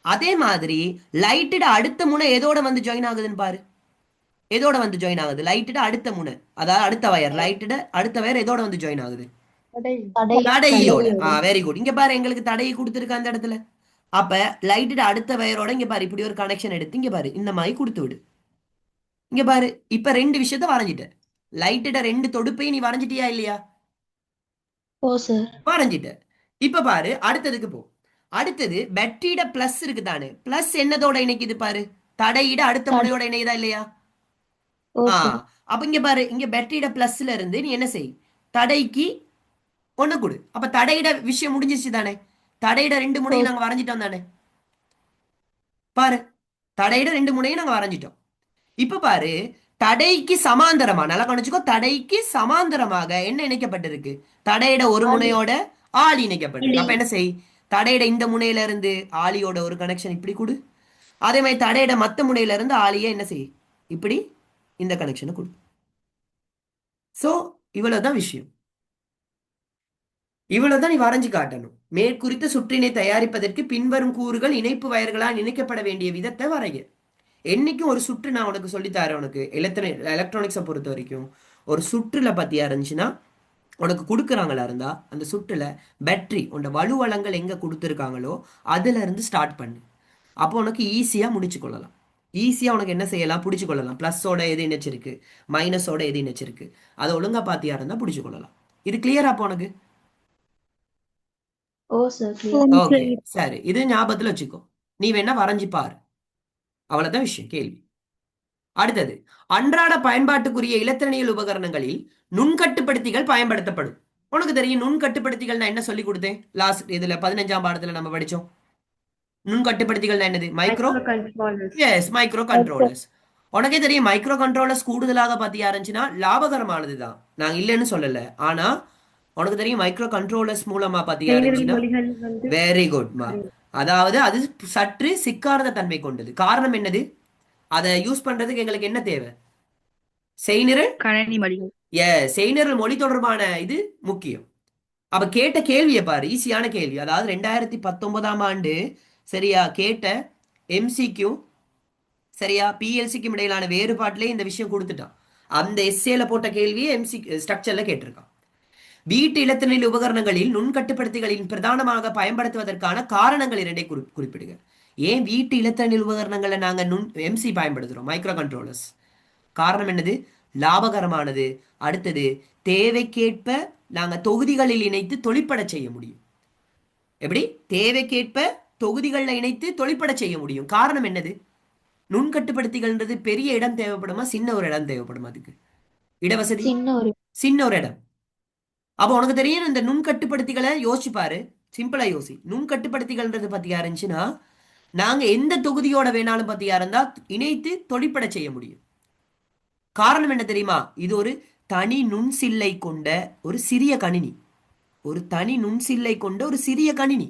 அதே மாதிரி லைட்டிட அடுத்த முனை எதோட வந்து ஜாயின் ஆகுதுன்னு பாரு. எதோட வந்து ஜாயின் ஆகுது? லைட்டிட அடுத்த முனை, அதாவது அடுத்த வயர். லைட்டிட அடுத்த வயர் எதோட வந்து ஜாயின் ஆகுது? தடையோட. Very good. இங்க பாரு எங்களுக்கு தடையை கொடுத்துருக்க அந்த இடத்துல. அப்ப லைட்டிட அடுத்த வயரோட இங்க பாரு இப்படி ஒரு கனெக்ஷன் எடுத்து இங்க பாரு இந்த மாதிரி கொடுத்து விடு. இங்க பாரு இப்ப ரெண்டு விஷயத்த வரைஞ்சிட்ட. லைட்டிட ரெண்டு தொடுப்பையும் நீ வரைஞ்சிட்டியா இல்லையா? ஓ சார். வரைஞ்சிட்ட. இப்ப பாரு அடுத்ததுக்கு போ. அடுத்தது பேட்டரியோட பிளஸ் இருக்கு தானே, பிளஸ் என்னதோட இணைக்குது பாரு? தடையிட அடுத்த முனையோட இணையுதா இல்லையா? ஓ சார். அப்ப இங்க பாரு, இங்க பேட்டரியோட பிளஸ்ல இருந்து நீ என்ன செய், தடைக்கு ஒண்ணு கொடு. அப்ப தடையிட விஷயம் முடிஞ்சிச்சு தானே? தடையிட ரெண்டு முனையும் நாங்க வரைஞ்சிட்டோம் தானே? பாரு, தடையிட ரெண்டு முனையும் நாங்க வரைஞ்சிட்டோம். இப்ப பாரு தடைக்கு சமாந்தரமா, நல்லா கவனிச்சுக்கோ, தடைக்கு சமாந்தரமாக என்ன இணைக்கப்பட்டிருக்கு? தடையிட ஒரு முனையோட ஆளி இணைக்கப்பட்டிருக்கு. அப்ப என்ன செய், தடையிட இந்த முனையில இருந்து ஆளியோட ஒரு கனெக்ஷன் இப்படி கொடு. அதே மாதிரி தடையிட மத்த முனையில இருந்து ஆளிய என்ன செய், இப்படி இந்த கனெக்ஷனை கொடு. சோ இவ்வளவுதான் விஷயம். இவ்வளவுதான் நீ வரைஞ்சு காட்டணும். மேற்குறித்த சுற்றினை தயாரிப்பதற்கு பின்வரும் கூறுகள் இணைப்பு வயர்களால் இணைக்கப்பட வேண்டிய விதத்தை வரைக. என்னைக்கும் ஒரு சுற்று நான் உனக்கு சொல்லித்தரேன். உனக்கு எலக்ட்ரானிக்ஸை பொறுத்த வரைக்கும் ஒரு சுற்றுல பத்தியா இருந்துச்சுன்னா உனக்கு கொடுக்குறாங்களா இருந்தா அந்த சுற்றுல பேட்டரி உன்னோட வலுவளங்கள் எங்க கொடுத்துருக்காங்களோ அதுல இருந்து ஸ்டார்ட் பண்ணு. அப்போ உனக்கு ஈஸியா முடிச்சு கொள்ளலாம். ஈஸியா உனக்கு என்ன செய்யலாம், பிடிச்சு கொள்ளலாம். பிளஸோட எது இணைச்சிருக்கு, மைனஸோட எது இணைச்சிருக்கு, அதை ஒழுங்கா பாத்தியா இருந்தா பிடிச்சு கொள்ளலாம். இது கிளியரா அப்போ உனக்கு? ஓ சார். ஓகே, சரி, இது ஞாபகத்துல வச்சுக்கோ. நீ வேணா வரைஞ்சி பாரு. அவ்வளவுதான் விஷயம். கேள்வி அடுத்தது, அன்றாட பயன்பாட்டுக்குரிய இலத்திரனியல் உபகரணங்களில் நுண்கட்டுப்படுத்திகள் பயன்படுத்தப்படும். உனக்கு தெரியும் நுண்கட்டுப்படுத்திகள் நான் என்ன சொல்லி கொடுத்தேன் லாஸ்ட் இதுல 15ஆம் பாடத்துல நம்ம படிச்சோம். நுண்கட்டுப்படுத்திகள் என்னது? Micro controllers. உனக்கே தெரியும் மைக்ரோ கண்ட்ரோலர்ஸ் கூடுதலாக பாத்தியா இருந்துச்சுன்னா லாபகரமானதுதான், நான் இல்லைன்னு சொல்லல. ஆனா உனக்கு தெரியும் மைக்ரோ கண்ட்ரோலர்ஸ் மூலமா பாத்தியா இருந்துச்சுன்னா வெரி குட்மா, அதாவது அது சற்று சிக்காரத தன்மை கொண்டது. காரணம் என்னது? அதை யூஸ் பண்றதுக்கு எங்களுக்கு என்ன தேவை? செய்நிரல் கணினி மொழிகள். செய்நிரல் மொழி தொடர்பான இது முக்கியம். அப்ப கேட்ட கேள்வியை பாரு, ஈஸியான கேள்வி. அதாவது 2019ஆம் ஆண்டு சரியா கேட்ட எம்சிக்யூ சரியா பிஎல்சிக்கும் இடையிலான வேறுபாட்டிலே இந்த விஷயம் கொடுத்துட்டான். அந்த எஸ்ஏல போட்ட கேள்வியை எம்சி ஸ்ட்ரக்சர்ல கேட்டிருக்கான். வீட்டு இலத்திரனியல் உபகரணங்களில் நுண்கட்டுப்படுத்திகளின் பிரதானமாக பயன்படுத்துவதற்கான காரணங்கள் இரண்டை குறிப்பிடுக. ஏன் வீட்டு இலத்திரனியல் உபகரணங்களை நாங்க எம்சி பயன்படுத்துறோம், மைக்ரோ கண்ட்ரோலர்ஸ்? காரணம் என்னது? லாபகரமானது. அடுத்தது, தேவைக்கேற்ப நாங்க தொகுதிகளில் இணைத்து தொழிற்பட செய்ய முடியும். எப்படி? தேவைக்கேற்ப தொகுதிகளில் இணைத்து தொழிற்பட செய்ய முடியும். காரணம் என்னது? நுண்கட்டுப்படுத்திகள்ன்றது பெரிய இடம் தேவைப்படுமா, சின்ன ஒரு இடம் தேவைப்படுமா? அதுக்கு இடவசதி சின்ன ஒரு இடம். அப்போ உனக்கு தெரியும் இந்த நுண்கட்டுப்படுத்திகளை யோசிச்சு பாரு. சிம்பிளா யோசி. நுண்கட்டுப்படுத்திகள்ன்றது பத்தியா இருந்துச்சுன்னா நாங்க எந்த தொகுதியோட வேணாலும் பத்தியா இருந்தா இணைத்து தொழிற்பட செய்ய முடியும். காரணம் என்ன தெரியுமா? இது ஒரு தனி நுண்சில்லை கொண்ட ஒரு சிறிய கணினி. ஒரு தனி நுண்சில்லை கொண்ட ஒரு சிறிய கணினி.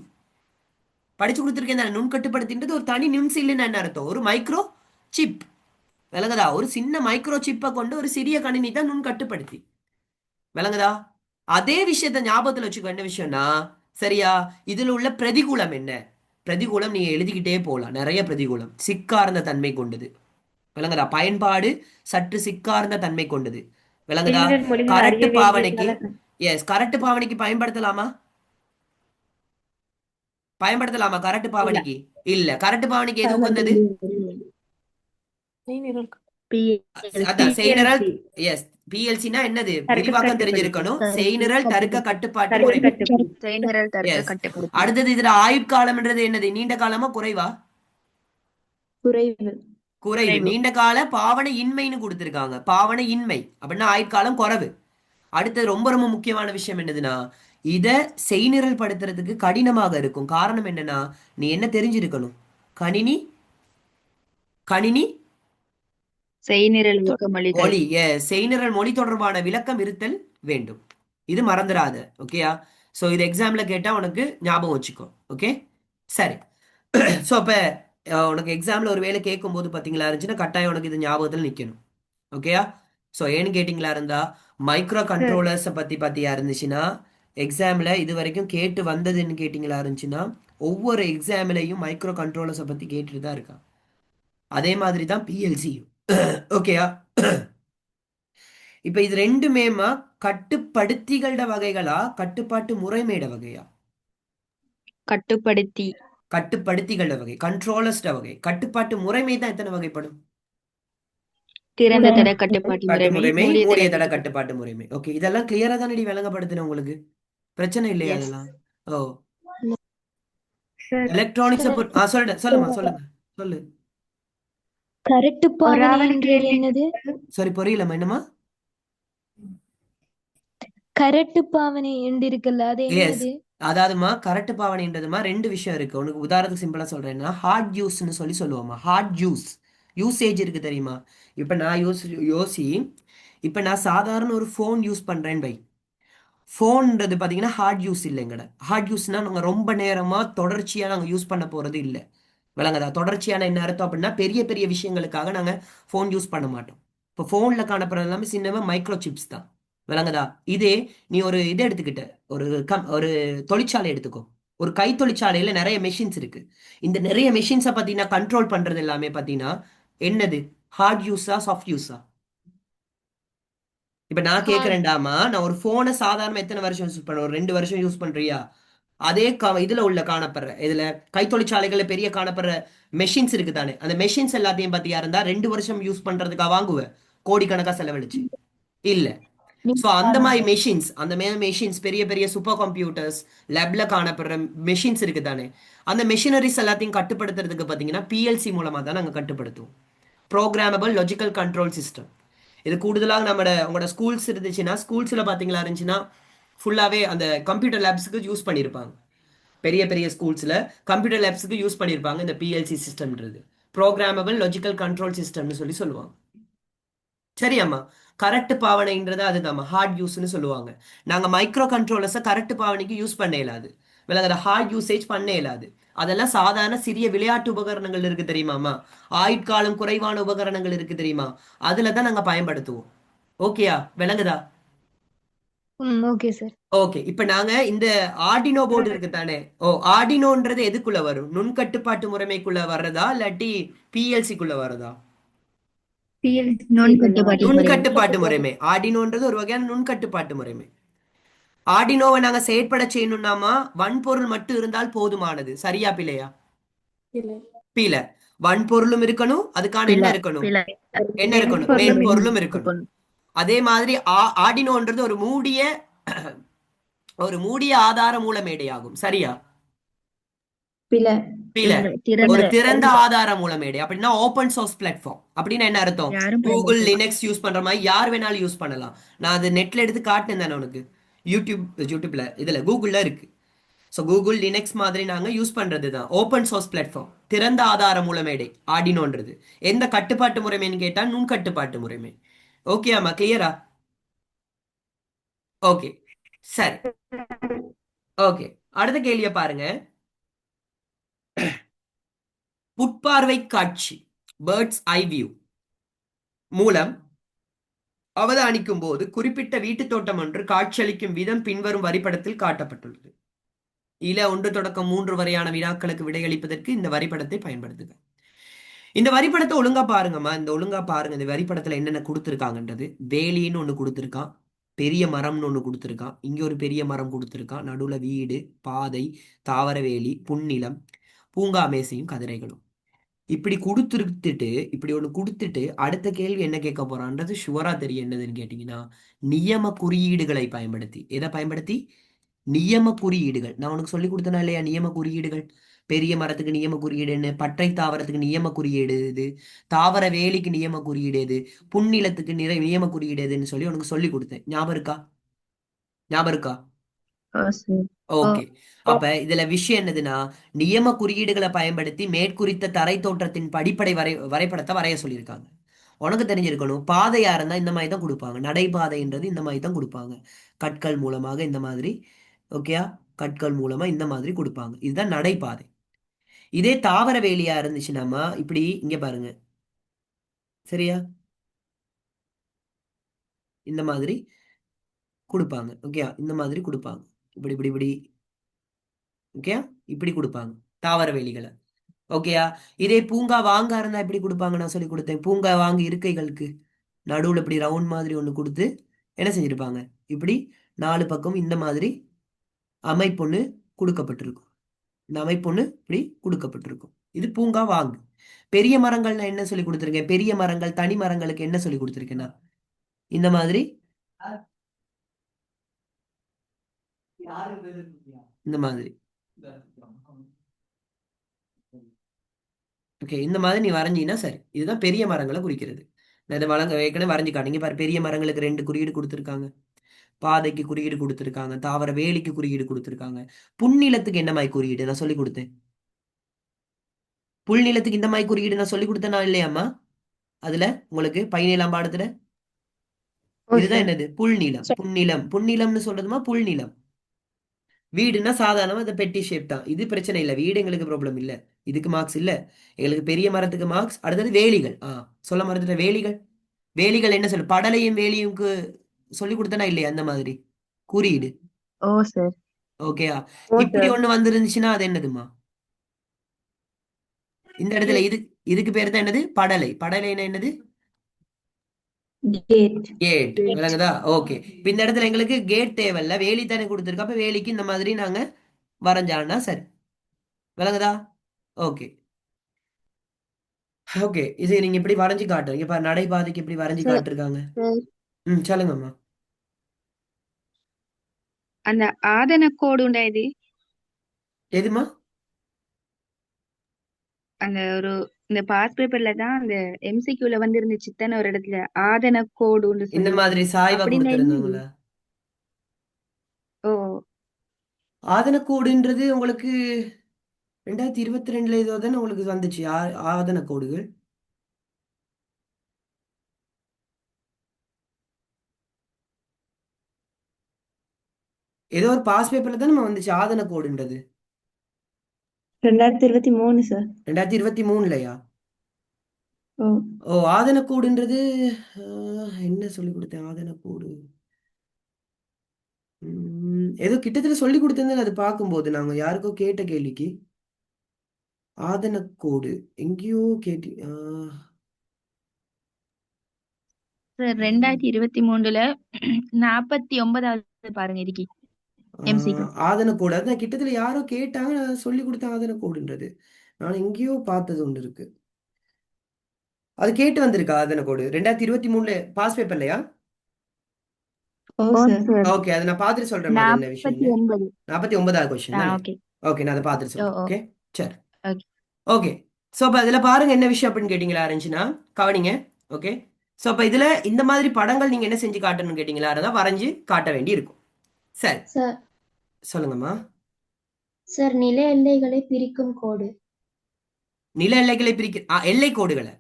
படிச்சு கொடுத்துருக்கேன். நுண்கட்டுப்படுத்தின்றது ஒரு தனி நுண்சில்லுன்னு என்ன அர்த்தம்? ஒரு மைக்ரோ சிப். விளங்குதா? ஒரு சின்ன மைக்ரோ சிப்பை கொண்ட ஒரு சிறிய கணினி தான் நுண்கட்டுப்படுத்தி. விளங்குதா? அதே விஷயத்த ஞாபகத்துல வச்சுக்கோ. என்ன விஷயம்னா, சரியா, இதுல உள்ள பிரதிகூலம் என்ன? பிரதிகூலம் நீங்க எழுதிக்கிட்டே போகலாம். நிறைய பிரதிகூலம் சிக்கார்ந்த தன்மை கொண்டது. விளங்குதா? பயன்பாடு சற்று சிக்கார்ந்த தன்மை கொண்டது. விளங்குதா? செய்நிரல் மொழிகள் கரட்டு அறிய பாவனைக்கு வேண்டியதால எஸ் கரட்டு பாவனைக்கு பயன்படுத்தலாமா? பயன்படுத்தலாமா கரட்டு இல்ல. பாவனைக்கு? இல்ல. கரட்டு பாவனைக்கு எது உகந்தது? அதான் செய்நிரல். PLC எஸ் பிஎல்சினா என்னது? தர்க்க விரிவாக்கம் கட்டுப்படுத்தி. தெரிஞ்சிருக்கணும். செய்நிரல் தர்க்க கட்டுப்பாட்டு தர்க்க முறைமை. கட்டுப்படுத்தி. செய்நிரல் தர்க்க எஸ். கட்டுப்படுத்தி. அடுத்தது இதுல ஆயுட்காலம்ன்றது என்னது? நீண்ட காலமா குறைவா? குறைவு. குறைவு. நீண்ட கால பாவனை இன்மைன்னு கொடுத்திருக்காங்க. பாவனை இன்மை அப்படின்னா ஆயுட்காலம் குறைவு. அடுத்தது ரொம்ப ரொம்ப முக்கியமான விஷயம் என்னதுன்னா, இத செய்நிரல் படுத்துறதுக்கு கடினமாக இருக்கும். காரணம் என்னன்னா, நீ என்ன தெரிஞ்சிருக்கணும்? கணினி கணினி செய்நிரல் விளக்க மொழிகள். மொழி. செய்நிரல் மொழி தொடர்பான விளக்கம் இருத்தல் வேண்டும். இது மறந்துடாத. ஓகேயா? ஸோ இது எக்ஸாம்ல கேட்டா உனக்கு ஞாபகம் வச்சுக்கோ. ஓகே, சரி. ஸோ அப்ப உனக்கு எக்ஸாம்ல ஒரு வேலை கேட்கும் போது பாத்தீங்களா இருந்துச்சுன்னா கட்டாயம் உனக்கு இது ஞாபகத்தில் நிக்கணும். ஓகேயா? ஸோ ஏன்னு கேட்டிங்களா இருந்தா மைக்ரோ சார் கண்ட்ரோலர்ஸை பத்தி பாத்தியா இருந்துச்சுன்னா எக்ஸாம்ல இது வரைக்கும் கேட்டு வந்ததுன்னு கேட்டிங்களா இருந்துச்சுன்னா ஒவ்வொரு எக்ஸாம்லையும் மைக்ரோ கண்ட்ரோலர்ஸை பத்தி கேட்டுட்டு தான் இருக்கா. அதே மாதிரி தான் பிஎல்சியும். ஓகேயா? இப்ப இது ரெண்டுமேமா கட்டுப்படுத்திகளோட வகைகளா கட்டுப்பாட்டு முறைமையோட வகையா? கட்டுப்படுத்தி. கட்டுப்படுத்திகளோட வகை, கண்ட்ரோலர்ஸ்ட வகை. கட்டுப்பாட்டு முறைமை தான் எத்தனை வகைப்படும்? திறந்த தட கட்டுப்பாட்டு கட்டு முறைமை, முறைமை, மூடிய மூடிய தட தட கட்டுப்பாட்டு. கட்டுப்பாட்டு முறைமை. ஓகே, இதெல்லாம் கிளியரா தானே விளங்கப்படுத்தின உங்களுக்கு? பிரச்சனை இல்லையா எஸ். அதெல்லாம்? ஓ, சார் எலக்ட்ரானிக்ஸ் சொல்லுங்க சொல்லுமா சொல்லுங்க சொல்லு. கரட்டு ஒரு பாவனை ஆவண என்றது கேள்வி. என்னது? சரி, புரியலம்மா. என்னமா? கரட்டு பாவனை என்று இருக்குல்ல, அது எஸ், என்னது? அதாவதுமா கரெக்ட் பாவனைன்றதுமா ரெண்டு விஷயம் இருக்கு. உனக்கு உதாரணத்துக்கு சிம்பிளா சொல்றேன்னா ஹார்ட் யூஸ்ன்னு சொல்லுவோமா. ஹார்ட் யூஸ் யூசேஜ் இருக்கு தெரியுமா? இப்ப நான் யோசி இப்ப நான் சாதாரண ஒரு ஃபோன் யூஸ் பண்றேன் பை. ஃபோன்ன்றது பாத்தீங்கன்னா ஹார்ட் யூஸ் இல்லைங்கட. ஹார்ட் யூஸ்னா நாங்க ரொம்ப நேரமா தொடர்ச்சியா நாங்க யூஸ் பண்ண போறது இல்லை. விளங்குதா? தொடர்ச்சியான என்ன அர்த்தம் அப்படின்னா பெரிய பெரிய விஷயங்களுக்காக நாங்க ஃபோன் யூஸ் பண்ண மாட்டோம். இப்போ ஃபோன்ல காணப்படுறது எல்லாமே சின்னவா மைக்ரோ சிப்ஸ் தான். விளங்குதா? இதே நீ ஒரு இதை எடுத்துக்கிட்ட, ஒரு தொழிற்சாலை எடுத்துக்கோ. ஒரு கை தொழிற்சாலையில நிறைய மெஷின்ஸ் இருக்கு. இந்த நிறைய மெஷின்ஸை பார்த்தீங்கன்னா கண்ட்ரோல் பண்றது எல்லாமே பார்த்தீங்கன்னா என்னது? ஹார்ட் யூஸா சாஃப்ட் யூஸா? இப்ப நான் கேட்கிறேன்டாமா, நான் ஒரு போனை சாதாரண எத்தனை வருஷம் யூஸ் பண்ண? ஒரு 2 வருஷம் யூஸ் பண்றியா? அதே இதுல உள்ள காணப்படுற இதுல கைத்தொழிற்சாலைகள்ல பெரிய காணப்படுற மெஷின்ஸ் இருக்கு தானே, அந்த மெஷின்ஸ் எல்லாத்தையும் பத்தியா இருந்தா 2 வருஷம் யூஸ் பண்றதுக்காக வாங்குவேன் கோடிக்கணக்கா செலவழிச்சு? இல்ல. ஸோ அந்த மாதிரி மெஷின்ஸ், அந்த மாதிரி மெஷின்ஸ் பெரிய பெரிய சூப்பர் கம்ப்யூட்டர்ஸ், லேப்ல காணப்படுற மெஷின்ஸ் இருக்கு தானே, அந்த மெஷினரிஸ் எல்லாத்தையும் கட்டுப்படுத்துறதுக்கு பார்த்தீங்கன்னா பிஎல்சி மூலமா தான் நாங்கள் கட்டுப்படுத்துவோம். Programmable logical control system. இது கூடுதலாக உங்களோட ஸ்கூல்ஸ் இருந்துச்சுன்னா, ஸ்கூல்ஸில் பார்த்தீங்களா இருந்துச்சுன்னா ஃபுல்லாகவே அந்த கம்ப்யூட்டர் லேப்ஸுக்கு யூஸ் பண்ணியிருப்பாங்க. பெரிய பெரிய ஸ்கூல்ஸில் கம்ப்யூட்டர் லேப்ஸுக்கு யூஸ் பண்ணியிருப்பாங்க இந்த பிஎல்சி சிஸ்டம்ன்றது. ப்ரோக்ராமபிள் லாஜிக்கல் கண்ட்ரோல் சிஸ்டம்னு சொல்லுவாங்க. சரியாம்மா? கரெக்ட் பாவனைன்றது அதுதாம்மா ஹார்ட் யூஸ்ன்னு சொல்லுவாங்க. நாங்கள் மைக்ரோ கண்ட்ரோலர்ஸை கரெக்ட் பாவனைக்கு யூஸ் பண்ண இயலாது. விலங்குற ஹார்ட் யூசேஜ் பண்ண இயலாது. அதெல்லாம் சாதாரண சிறிய விளையாட்டு உபகரணங்கள் இருக்கு தெரியுமாம்மா? ஆயுட்காலம் குறைவான உபகரணங்கள் இருக்கு தெரியுமா? அதுல தான் நாங்கள் பயன்படுத்துவோம். ஓகேயா? விளங்குதா? Okay sir. ஓகே, இப்ப நாங்க இந்த ஆர்டினோ போர்டு இருக்கு தானே. ஓ, ஆர்டினோன்றது எதுக்குள்ள வரும்? நுண்கட்டுப்பாட்டு முறைமைக்குள்ள வர்றதா இல்லாட்டி பிஎல்சிக்குள்ள வர்றதா? நுண்கட்டுப்பாட்டு முறைமை. நுண்கட்டுப்பாட்டு முறைமை. ஆர்டினோன்றது ஒரு வகையான நுண்கட்டுப்பாட்டு முறைமை. ஆர்டினோவை நாங்க செயற்பட செய்யணும்னாமா வன்பொருள் மட்டும் இருந்தால் போதுமானது. சரியா பிழையா? பிழை. வன்பொருளும் இருக்கணும், அதுக்கான என்ன இருக்கணும்? பிழை. என்ன இருக்கணும்? மென்பொருளும் மென்பொருளும் இருக்கணும். அதே மாதிரி ஆர்டினோன்றது ஒரு மூடிய ஆதார மூல மேடையாகும். சரியா? பிழை. பிழை. திறந்த ஒரு திறந்த ஆதார மூலமேடை அப்படின்னா ஓபன் சோர்ஸ் பிளாட்ஃபார்ம் அப்படின்னா என்ன அர்த்தம்? யாரும் கூகுள் பயன்படுத்தலாம். லினக்ஸ் யூஸ் பண்ற மாதிரி யார் வேணாலும் யூஸ் பண்ணலாம். நான் அது நெட்ல எடுத்து காட்டினேன் தானே உனக்கு. யூடியூப்ல இதுல கூகுள்ல இருக்கு. ஸோ கூகுள் லினக்ஸ் மாதிரி நாங்க யூஸ் பண்றது தான் ஓப்பன் சோர்ஸ் பிளாட்ஃபார்ம், திறந்த ஆதார மூலமேடை ஆர்டினோன்றது. எந்த கட்டுப்பாட்டு முறைமைன்னு கேட்டா நுண் கட்டுப்பாட்டு முறைமை. ஓகே ஆமா, கிளியரா? ஓகே சரி. ஓகே, அடுத்த கேள்வியை பாருங்க. புட்பார்வை காட்சி பேர்ட்ஸ் ஐ வியூ மூலம் அவதானிக்கும் போது குறிப்பிட்ட வீட்டுத் தோட்டம் ஒன்று காட்சியளிக்கும் விதம் பின்வரும் வரைபடத்தில் காட்டப்பட்டுள்ளது. இல 1 தொடக்கம் 3 வரையான வினாக்களுக்கு விடையளிப்பதற்கு இந்த வரைபடத்தை பயன்படுத்துக. இந்த வரைபடத்தை ஒழுங்கா பாருங்கம்மா. ஒழுங்கா பாருங்க இந்த வரைபடத்துல என்னென்ன கொடுத்துருக்காங்கன்றது. வேலின்னு ஒண்ணு கொடுத்துருக்கான், பெரிய மரம்னு ஒண்ணு கொடுத்துருக்கான், இங்க ஒரு பெரிய மரம் கொடுத்துருக்கான், நடுவுல வீடு, பாதை, தாவர வேலி, புன்னிலம், பூங்கா மேசையும் கதிரைகளும். இப்படி கொடுத்துருத்துட்டு இப்படி ஒண்ணு கொடுத்துட்டு அடுத்த கேள்வி என்ன கேட்க போறான்றது ஷுவரா தெரியும். என்னதுன்னு கேட்டீங்கன்னா, நியம குறியீடுகளை பயன்படுத்தி. எதை பயன்படுத்தி? நியம குறியீடுகள். நான் உனக்கு சொல்லி கொடுத்தனா இல்லையா நியம குறியீடுகள்? பெரிய மரத்துக்கு நியம குறியீடு என்ன, பற்றை தாவரத்துக்கு நியம குறியீடு இது, தாவர வேலிக்கு நியம குறியீடு இது, புன்னிலத்துக்கு நியம குறியீடு எதுன்னு சொல்லி உனக்கு சொல்லி கொடுத்தேன். ஞாபகம் இருக்கா? ஞாபகம் இருக்கா? ஓகே. அப்ப இதுல விஷயம் என்னதுன்னா, நியம குறியீடுகளை பயன்படுத்தி மேற்குறித்த தரை தோற்றத்தின் படிப்படை வரைபடத்தை வரைய சொல்லியிருக்காங்க. உனக்கு தெரிஞ்சிருக்கணும், பாதையா இருந்தா இந்த மாதிரி தான் கொடுப்பாங்க. நடைபாதைன்றது இந்த மாதிரி தான் கொடுப்பாங்க, கற்கள் மூலமாக இந்த மாதிரி. ஓகேயா? கற்கள் மூலமா இந்த மாதிரி கொடுப்பாங்க. இதுதான் நடைபாதை. இதே தாவர வேலியா இருந்துச்சுன்னா இப்படி இங்க பாருங்க, சரியா? இந்த மாதிரி கொடுப்பாங்க. ஓகேயா? இந்த மாதிரி கொடுப்பாங்க. இப்படி இப்படி இப்படி. ஓகே, இப்படி கொடுப்பாங்க தாவர வேலிகளை. ஓகேயா? இதே பூங்கா வாங்கா இருந்தா எப்படி கொடுப்பாங்க நான் சொல்லி கொடுத்தேன். பூங்கா வாங்கு இருக்கைகளுக்கு நடுவுல இப்படி ரவுண்ட் மாதிரி ஒண்ணு கொடுத்து என்ன செஞ்சிருப்பாங்க, இப்படி 4 பக்கம் இந்த மாதிரி அமைப்பொண்ணு கொடுக்கப்பட்டிருக்கும். இந்த அமைப்பொண்ணு இப்படி கொடுக்கப்பட்டிருக்கும். இது பூங்கா வாங்கு. பெரிய மரங்கள் நான் என்ன சொல்லி கொடுத்துருக்கேன்? பெரிய மரங்கள் தனி மரங்களுக்கு என்ன சொல்லி கொடுத்துருக்கேன்னா இந்த மாதிரி இந்த மாதிரி. ஓகே, இந்த மாதிரி நீ வரைஞ்சின்னா சரி. இதுதான் பெரிய மரங்களை குறிக்கிறது. நான் இதை ஏற்கனவே வரைஞ்சு காட்டுங்க பாரு. பெரிய மரங்களுக்கு 2 குறியீடு கொடுத்துருக்காங்க, பாதைக்கு குறியீடு கொடுத்துருக்காங்க, தாவர வேலிக்கு குறியீடு கொடுத்துருக்காங்க. புன்னிலத்துக்கு என்ன மாதிரி குறியீடு நான் சொல்லி கொடுத்தேன்? புல்நிலத்துக்கு இந்த மாதிரி குறியீடு நான் சொல்லி கொடுத்தேனா இல்லையாம்மா? அதுல உங்களுக்கு 17ஆம் பாடத்துல இதுதான் என்னது? புல்நிலம். புன்னிலம். புன்னிலம்னு சொல்றதுமா புல்நிலம். வீடுன்னா சாதாரணமா இந்த பெட்டி ஷேப் தான். இது பிரச்சனை இல்லை, வீடு எங்களுக்கு ப்ராப்ளம் இல்லை, இதுக்கு மார்க்ஸ் இல்லை எங்களுக்கு. பெரிய மரத்துக்கு மார்க்ஸ். அடுத்தது வேலிகள். சொல்ல மறந்துட்ட. வேலிகள். வேலிகள் என்ன சொல்லு? படலையும் வேலியும்க்கு சொல்லி கொடுத்தனா இல்லையா அந்த மாதிரி குறியீடு? ஓ சார். ஓகேயா? இப்படி ஒண்ணு வந்துருந்துச்சுன்னா அது என்னதுமா? இந்த இடத்துல இதுக்கு பேர் தான் என்னது? படலை. படலைன்னா என்னது? கேட். விளங்குதா? ஓகே. இப்ப இந்த இடத்துல எங்களுக்கு கேட் தேவையில்ல, வேலி தானே கொடுத்துருக்க. அப்ப வேலிக்கு இந்த மாதிரி நாங்க வரைஞ்சான்னா சரி. விளங்குதா? ஓகே. ஓகே, இது நீங்க இப்படி வரைஞ்சு காட்டுறீங்க. இப்ப நடைபாதைக்கு இப்படி வரைஞ்சு காட்டிருக்காங்க. சொல்லுங்கம்மா. அந்த ஆதன கோடு உண்டா இது? எதுமா? அந்த ஒரு இந்த பாஸ் பேப்பர்ல தான் அந்த எம்சிக்யூல வந்து இருந்துச்சு தானே ஒரு இடத்துல ஆதன கோடுன்னு இந்த சொல்லி. மாதிரி சாய்வா அப்படின்னா என்ன இது? கொடுத்திருந்தாங்களா? ஓ ஆதனக்கோடுன்றது உங்களுக்கு 2022 ஏதோ தானே உங்களுக்கு வந்துச்சு ஆதனக்கோடுகள். ஏதோ ஒரு பாஸ் பேப்பர்ல தானே வந்துச்சு ஆதனக்கோடுன்றது. 2023 சார். 2023லயா? ஓ ஓ, ஆதனக்கோடுன்றது என்ன சொல்லி கொடுத்தேன்? ஆதனக்கோடு ஏதோ கிட்டத்தட்ட சொல்லி கொடுத்தேன் அது. பார்க்கும்போது நாங்க யாருக்கோ கேட்ட கேள்விக்கு ஆதனக்கோடு எங்கேயோ கேட்டி. சார் 2023ல 49வது பாருங்க இதுக்கு எம்சிக்யூ. ஆதனக்கோடு அதான் கிட்டத்தட்ட யாரோ கேட்டாங்க, நான் சொல்லி கொடுத்தேன் ஆதனக்கோடுன்றது. நான் எங்கேயோ பார்த்தது ஒன்று இருக்கு. அது கேட்டு வந்திருக்கா ஆதனக்கோடு 2023 பாஸ் பேப்பர்லையா? ஓ சார். ஓகே, அதை நான் பார்த்துட்டு சொல்றேன் அது என்ன விஷயம். 49. 49வது கொஸ்டின் தானே? ஓகே. ஓகே, நான் அதை பார்த்துட்டு ஓ சொல்றேன். ஓ ஓகே. சரி, ஓகே. ஓகே. ஸோ அப்போ அதில் பாருங்க என்ன விஷயம் அப்படின்னு கேட்டிங்களா இருந்துச்சுன்னா கவனிங்க. ஓகே. ஸோ அப்போ இதில் இந்த மாதிரி படங்கள் நீங்கள் என்ன செஞ்சு காட்டணும்னு கேட்டிங்களா இருந்தால் வரைஞ்சி காட்ட வேண்டி இருக்கும். சரி, சார் சொல்லுங்கம்மா. சார் நில எல்லைகளை பிரிக்கும் கோடு. நில எல்லைகளை எல்லை கோடுகளை.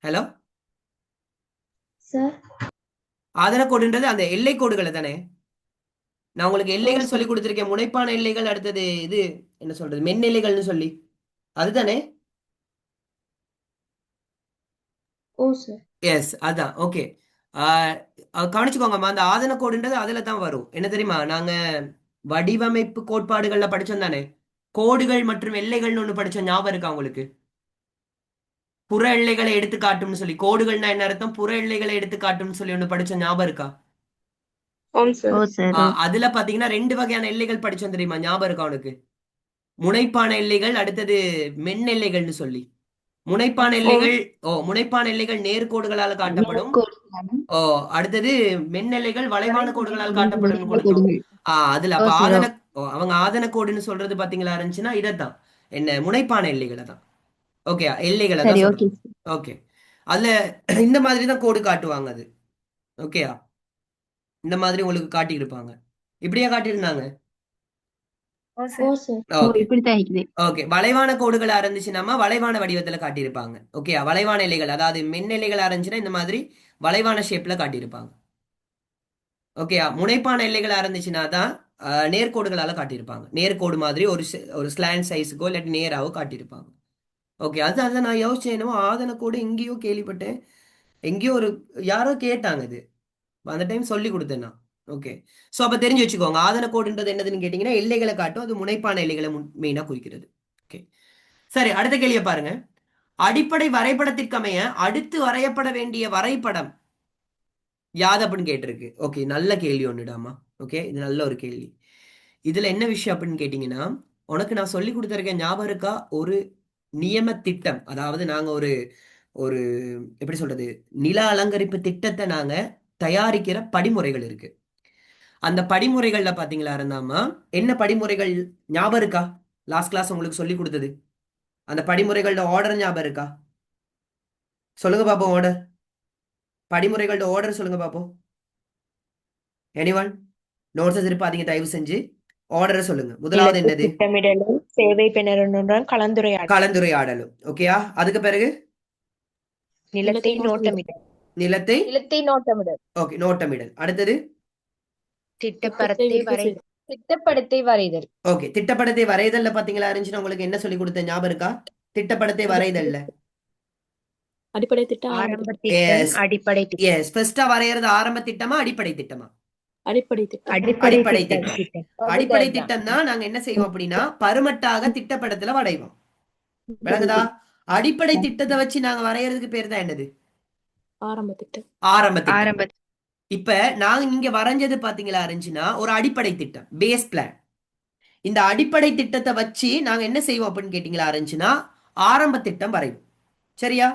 ஹலோ, சார் ஆதரக்கோடுன்றது அந்த எல்லை கோடுகளை தானே. நான் உங்களுக்கு ஓ எல்லைகள் சொல்லி சார் கொடுத்துருக்கேன். முனைப்பான எல்லைகள், அடுத்தது இது என்ன சொல்றது, மென் எல்லைகள்னு சொல்லி, அதுதானே. ஓ சார் எஸ், அதான். ஓகே. கவனிச்சுக்கோங்கம்மா, அந்த ஆதன கோடுன்றது அதுல தான் வரும். என்ன தெரியுமா, நாங்க வடிவமைப்பு கோட்பாடுகள்ல படிச்சோம் தானே, கோடுகள் மற்றும் எல்லைகள்னு ஒண்ணு படிச்சோம், ஞாபகம் இருக்கா உங்களுக்கு? புற எல்லைகளை எடுத்து காட்டும்னு சொல்லி, கோடுகள்னா என்ன அர்த்தம், புற எல்லைகளை எடுத்து காட்டும்னு சொல்லி ஒண்ணு படிச்சோம், ஞாபகம் இருக்கா? ஓ சார். அதுல பாத்தீங்கன்னா 2 வகையான எல்லைகள் படிச்சோம் தெரியுமா, ஞாபகம் இருக்கா உனக்கு? முனைப்பான எல்லைகள், அடுத்தது மென் எல்லைகள்னு சொல்லி. முனைப்பான எல்லைகள், முனைப்பான எல்லைகள் நேர்கோடுகளால காட்டப்படும். ஓ, அடுத்தது மென் எல்லைகள் வளைவான கோடுகளால் காட்டப்படும் கொடுத்தோம். அதுல அப்ப ஆதன அவங்க ஆதன கோடுன்னு சொல்றது பாத்தீங்களா இருந்துச்சுன்னா இதைத்தான், என்ன, முனைப்பான எல்லைகளை தான். ஓகே, எல்லைகளை தான் சரி, ஓகே சொல்றோம். ஓகே. அதுல இந்த மாதிரி தான் கோடு காட்டுவாங்க அது. ஓகேயா, இந்த மாதிரி உங்களுக்கு காட்டியிருப்பாங்க. இப்படியா காட்டியிருந்தாங்க? ஓ ஓ சார் சார் ஓ ஓகே, இப்படித்தான் இருக்குது. ஓகே. வளைவான கோடுகளா இருந்துச்சுன்னா வளைவான வடிவத்துல காட்டியிருப்பாங்க. ஓகே, வளைவான இலைகள், அதாவது மென் இலைகளா இருந்துச்சுன்னா இந்த மாதிரி வளைவான ஷேப்ல காட்டியிருப்பாங்க. ஓகேயா, முனைப்பான எல்லைகளா இருந்துச்சுன்னா தான் நேர்கோடுகளால காட்டியிருப்பாங்க. நேர்கோடு மாதிரி ஒரு ஸ்லாண்ட் சைஸுக்கோ இல்லாட்டி நேராவோ காட்டியிருப்பாங்க. ஓகே, அதை நான் யோசிச்சேன், என்னவோ ஆதன கோடு எங்கேயோ கேள்விப்பட்டேன், எங்கேயோ ஒரு யாரோ கேட்டாங்க இது, அந்த டைம் சொல்லி கொடுத்தேன் நான். ஓகே. ஸோ அப்போ தெரிஞ்சு வச்சுக்கோங்க, ஆதன கோடுன்றது என்னதுன்னு கேட்டிங்கன்னா எல்லைகளை காட்டும், அது முனைப்பான எல்லைகளை மெயினாக குறிக்கிறது. ஓகே. சரி, அடுத்த கேள்வியை பாருங்க. அடிப்படை வரைபடத்திற்கமைய அடுத்து வரையப்பட வேண்டிய வரைபடம் யாது அப்படின்னு கேட்டிருக்கு. ஓகே, நல்ல கேள்வி ஒண்ணுடாமா. ஓகே, இது நல்ல ஒரு கேள்வி. இதுல என்ன விஷயம் அப்படின்னு கேட்டீங்கன்னா, உனக்கு நான் சொல்லி கொடுத்துருக்கேன், ஞாபகம் இருக்கா? ஒரு நியம திட்டம், அதாவது நாங்க ஒரு ஒரு எப்படி சொல்றது, நில அலங்கரிப்பு திட்டத்தை நாங்க தயாரிக்கிற படிமுறைகள் இருக்கு. அந்த படிமுறைகள்ல பாத்தீங்களா இருந்தாமா, என்ன படிமுறைகள் ஞாபகம் இருக்கா? லாஸ்ட் கிளாஸ் உங்களுக்கு சொல்லி கொடுத்தது, அந்த படிமுறைகளோட ஆர்டர் ஞாபகம் இருக்கா? சொல்லுங்க பாப்போம், ஆர்டர், படிமுறைகளோட ஆர்டர் சொல்லுங்க பாப்போம். எனிவன்? நோட்ஸ் இருப்பாதீங்க தயவு செஞ்சு, ஆர்டரை சொல்லுங்க. முதலாவது நிலத்தை என்னது? திட்டமிடலும் சேவை பெறனுடன் கலந்துரையாடல். கலந்துரையாடலும். ஓகேயா, அதுக்கு பிறகு நிலத்தை நோட்டமிடல். நிலத்தை நிலத்தை நோட்டமிடல். ஓகே, நோட்டமிடல். அடுத்தது திட்டப்படத்தை வரைதல். ஓகே, திட்டப்படத்தை வரைதல்ல பாத்தீங்களா இருந்துச்சுன்னா உங்களுக்கு என்ன சொல்லி கொடுத்த ஞாபகம் இருக்கா? திட்டப்படத்தை வரைதல்ல அடிப்படை திட்டம், ஆரம்ப திட்டம், Yes. அடிப்படை திட்டம். எஸ், ஃபர்ஸ்டா வரையறது ஆரம்ப திட்டமா அடிப்படை திட்டமா? அடிப்படை திட்டம். அடிப்படை திட்டம். அடிப்படை திட்டம் தான் நாங்க என்ன செய்வோம் அப்படின்னா பருமட்டாக திட்டப்படத்துல வரைவோம். விளங்குதா? அடிப்படை திட்டத்தை வச்சு நாங்க வரையறதுக்கு பேர் தான் என்னது? ஆரம்ப திட்டம். ஆரம்ப திட்டம். ஆரம்ப இப்ப நாங்க இங்க வரைஞ்சது பாத்தீங்களா இருந்துச்சுன்னா ஒரு அடிப்படை திட்டம், பேஸ் பிளான். இந்த அடிப்படை திட்டத்தை வச்சு நாங்க என்ன செய்வோம் அப்படின்னு கேட்டீங்களா இருந்துச்சுன்னா ஆரம்ப திட்டம் வரைவோம். சரியா?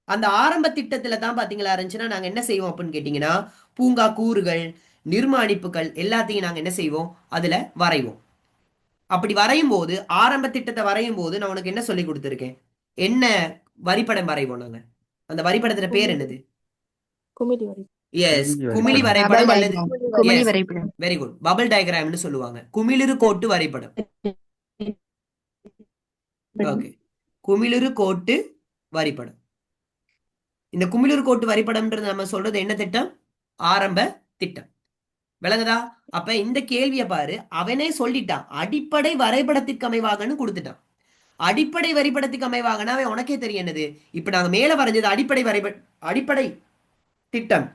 அந்த ஆரம்ப திட்டத்துல தான் பாத்தீங்களா இருந்துச்சுன்னா நாங்க என்ன செய்வோம் அப்படின்னு கேட்டீங்கன்னா பூங்கா கூறுகள், நிர்மாணிப்புகள் எல்லாத்தையும் நாங்க என்ன செய்வோம், அதுல வரைவோம். அப்படி வரையும் போது, ஆரம்ப திட்டத்தை வரையும் போது நான் உனக்கு என்ன சொல்லி கொடுத்துருக்கேன், என்ன வரிப்படம் வரைவோம் நாங்க, அந்த வரிப்படத்துல பேர் என்னது? குமிழி வரை. எஸ், குமிழி வரைபடம் அல்லது குமிழி வரைபடம். வெரி குட், பபிள் டயக்ராம்னு சொல்லுவாங்க, குமிழிரு கோட்டு வரைபடம். ஓகே, குமிழிரு கோட்டு வரிப்படம். இந்த குமிழிரு கோட்டு வரிப்படம்ன்றது நம்ம சொல்றது என்ன திட்டம்? ஆரம்ப திட்டம். விளங்குதா? அப்ப இந்த கேள்வியை பாரு, அவனே சொல்லிட்டான் அடிப்படை வரைபடத்திற்கு அமைவாகன்னு கொடுத்துட்டான். அடிப்படை வரைபடத்துக்கு அமைவாகனா அவன் உனக்கே தெரியும் என்னது. இப்ப நாங்க மேல வரைஞ்சது அடிப்படை திட்டம்.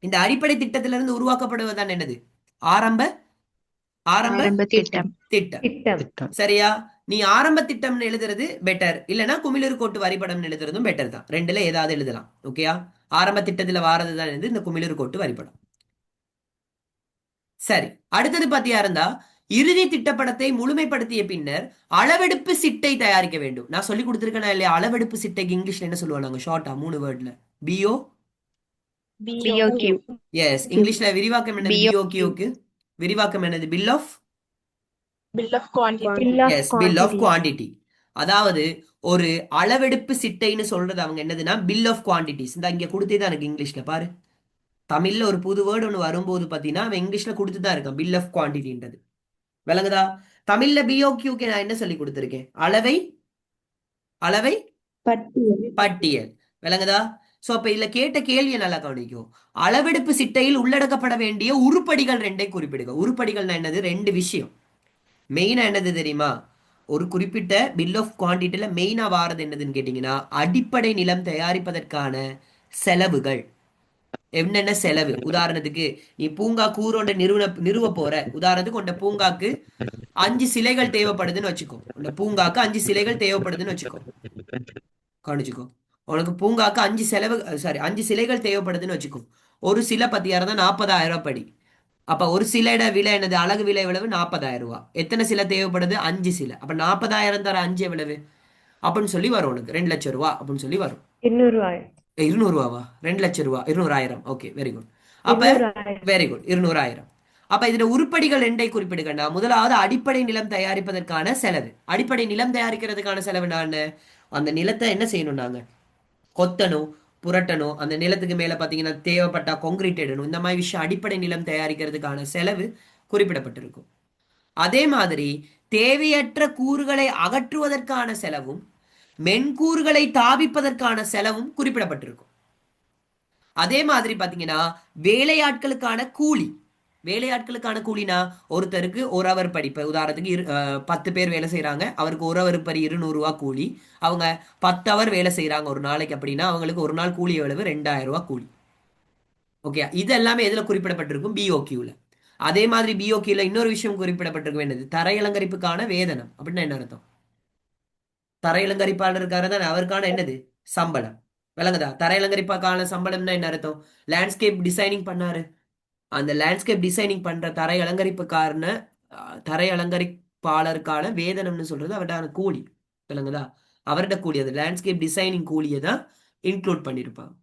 இந்த அடிப்படை திட்டத்திலிருந்து உருவாக்கப்படுவதுதான் என்னது? ஆரம்ப திட்டம். திட்டம். சரியா? நீ ஆரம்ப திட்டம்னு எழுதுறது பெட்டர், இல்லனா குமிழிரு கோட்டு வரிபடம் எழுதுறதும் பெட்டர் தான். ரெண்டுல ஏதாவது எழுதலாம். ஓகேயா? ஆரம்ப திட்டத்துல வாரதுதான் இந்த குமிழிரு கோட்டு வரிபடம். சரி, அடுத்தது பாத்தியா இருந்தா இறுதி திட்டப்படத்தை முழுமைப்படுத்திய பின்னர் அளவெடுப்பு சிட்டை தயாரிக்க வேண்டும். நான் சொல்லி கொடுத்துருக்கேன் இல்லையா, அளவெடுப்பு சிட்டைக்கு இங்கிலீஷ்ல என்ன சொல்லுவாங்க ஷார்ட்டா 3 வேர்ட்ல? BO BOQ. எஸ், இங்கிலீஷ்ல விரிவாக்கம் என்னது? BOQ. பிஓக்யூக்கு விரிவாக்கம் என்னது? Bill of Bill of quantity. Bill of yes, bill of quantity. Quantity. அதாவது ஒரு அளவெடுப்பு சிட்டைன்னு சொல்றது அவங்க என்னதுன்னா பில் ஆஃப் குவான்டிட்டிஸ். இந்த இங்க கொடுத்தே எனக்கு இங்கிலீஷ்ல பாரு. தமிழ்ல ஒரு புது வேர்டு ஒன்று வரும்போது பார்த்தீங்கன்னா அவன் இங்கிலீஷ்ல கொடுத்து தான் இருக்கான், பில் ஆஃப் குவான்டிட்டின்றது. விளங்குதா? தமிழ்ல பிஓக்யூக்கு நான் என்ன சொல்லி கொடுத்துருக்கேன்? அளவை அளவை பட்டியல். பட்டியல். விளங்குதா? சோ அப்ப இதுல கேட்ட கேள்வியை நல்லா கவனிக்கும். அளவெடுப்பு சிட்டையில் உள்ளடக்கப்பட வேண்டிய உருப்படிகள் ரெண்டை குறிப்பிடுங்க. உருப்படிகள்னா என்னது? ரெண்டு விஷயம். மெயினா என்னது தெரியுமா? ஒரு குறிப்பிட்ட பில் ஆஃப் குவான்டிட்டியில மெயினா வாரது என்னதுன்னு கேட்டீங்கன்னா அடிப்படை நிலம் தயாரிப்பதற்கான செலவுகள். என்னென்ன செலவு? உதாரணத்துக்கு நீ பூங்கா கூரோண்ட நிறுவ போற. உதாரணத்துக்கு உண்ட பூங்காக்கு 5 சிலைகள் தேவைப்படுதுன்னு வச்சுக்கோ. உண்ட பூங்காக்கு 5 சிலைகள் தேவைப்படுதுன்னு வச்சுக்கோ. கவனிச்சுக்கோ. உனக்கு பூங்காக்கு 5 சிலைகள் தேவைப்படுதுன்னு வச்சுக்கோ. ஒரு சிலை பத்தியாரம் தான் 40,000 ரூபாய் படி. அப்ப ஒரு சிலையோட விலை என்னது? அழகு விலை எவ்வளவு? 40,000 ரூபாய். எத்தனை சிலை தேவைப்படுது? 5 சிலை. அப்ப 40,000 தர 5 எவ்வளவு அப்படின்னு சொல்லி வரும் உனக்கு? 2 லட்சம் ரூபாய் அப்படின்னு சொல்லி வரும். 200,000. 200 ரூபாவா? 2 லட்சம் ரூபாய், 200,000. Okay, very good. அப்ப 200,000. Very good, 200,000. அப்ப இதுல உருப்படிகள் ரெண்டை குறிப்பிடுகண்டா. முதலாவது அடிப்படை நிலம் தயாரிப்பதற்கான செலவு. அடிப்படை நிலம் தயாரிக்கிறதுக்கான செலவு நான் அந்த நிலத்தை என்ன செய்யணும்? நாங்க கொத்தணும், புரட்டணும், அந்த நிலத்துக்கு மேல பாத்தீங்கன்னா தேவைப்பட்டா கான்கிரீட் இடணும். இந்த மாதிரி விஷயம் அடிப்படை நிலம் தயாரிக்கிறதுக்கான செலவு குறிப்பிடப்பட்டிருக்கும். அதே மாதிரி தேவையற்ற கூறுகளை அகற்றுவதற்கான செலவும் மென்கூறுகளை தாபிப்பதற்கான செலவும் குறிப்பிடப்பட்டிருக்கும். அதே மாதிரி பாத்தீங்கன்னா வேலையாட்களுக்கான கூலி. வேலையாட்களுக்கான கூலினா ஒருத்தருக்கு ஒரு அவர் படிப்பு. உதாரணத்துக்கு 10 பேர் வேலை செய்யறாங்க, அவருக்கு ஒரு அவர் படி 200 ரூபாய் கூலி. அவங்க 10 அவர் வேலை செய்யறாங்க ஒரு நாளைக்கு அப்படின்னா அவங்களுக்கு ஒரு நாள் கூலி எவ்வளவு? 2,000 ரூபாய் கூலி. ஓகே, இது எல்லாமே எதுல குறிப்பிடப்பட்டிருக்கும்? பிஓக்யூல. அதே மாதிரி பிஓக்யூல இன்னொரு விஷயம் குறிப்பிடப்பட்டிருக்கும். என்னது? தரையலங்கரிப்புக்கான வேதனம். அப்படின்னா என்ன அர்த்தம்? தரையலங்கரிப்பாளர் இருக்காரு தானே, அவருக்கான என்னது? சம்பளம். விளங்குதா? தரையலங்கரிப்பாக்கான சம்பளம்னா என்ன அர்த்தம்? லேண்ட்ஸ்கேப் டிசைனிங் பண்ணாரு, அந்த லேண்ட்ஸ்கேப் டிசைனிங் பண்ற தரை அலங்கரிப்பாளருக்கான வேதனம்னு சொல்றது அவருடைய கூலி. விளங்குதா? அவருடைய கூலி, அது லேண்ட்ஸ்கேப் டிசைனிங் கூலியை தான் இன்க்ளூட் பண்ணிருப்பாங்க.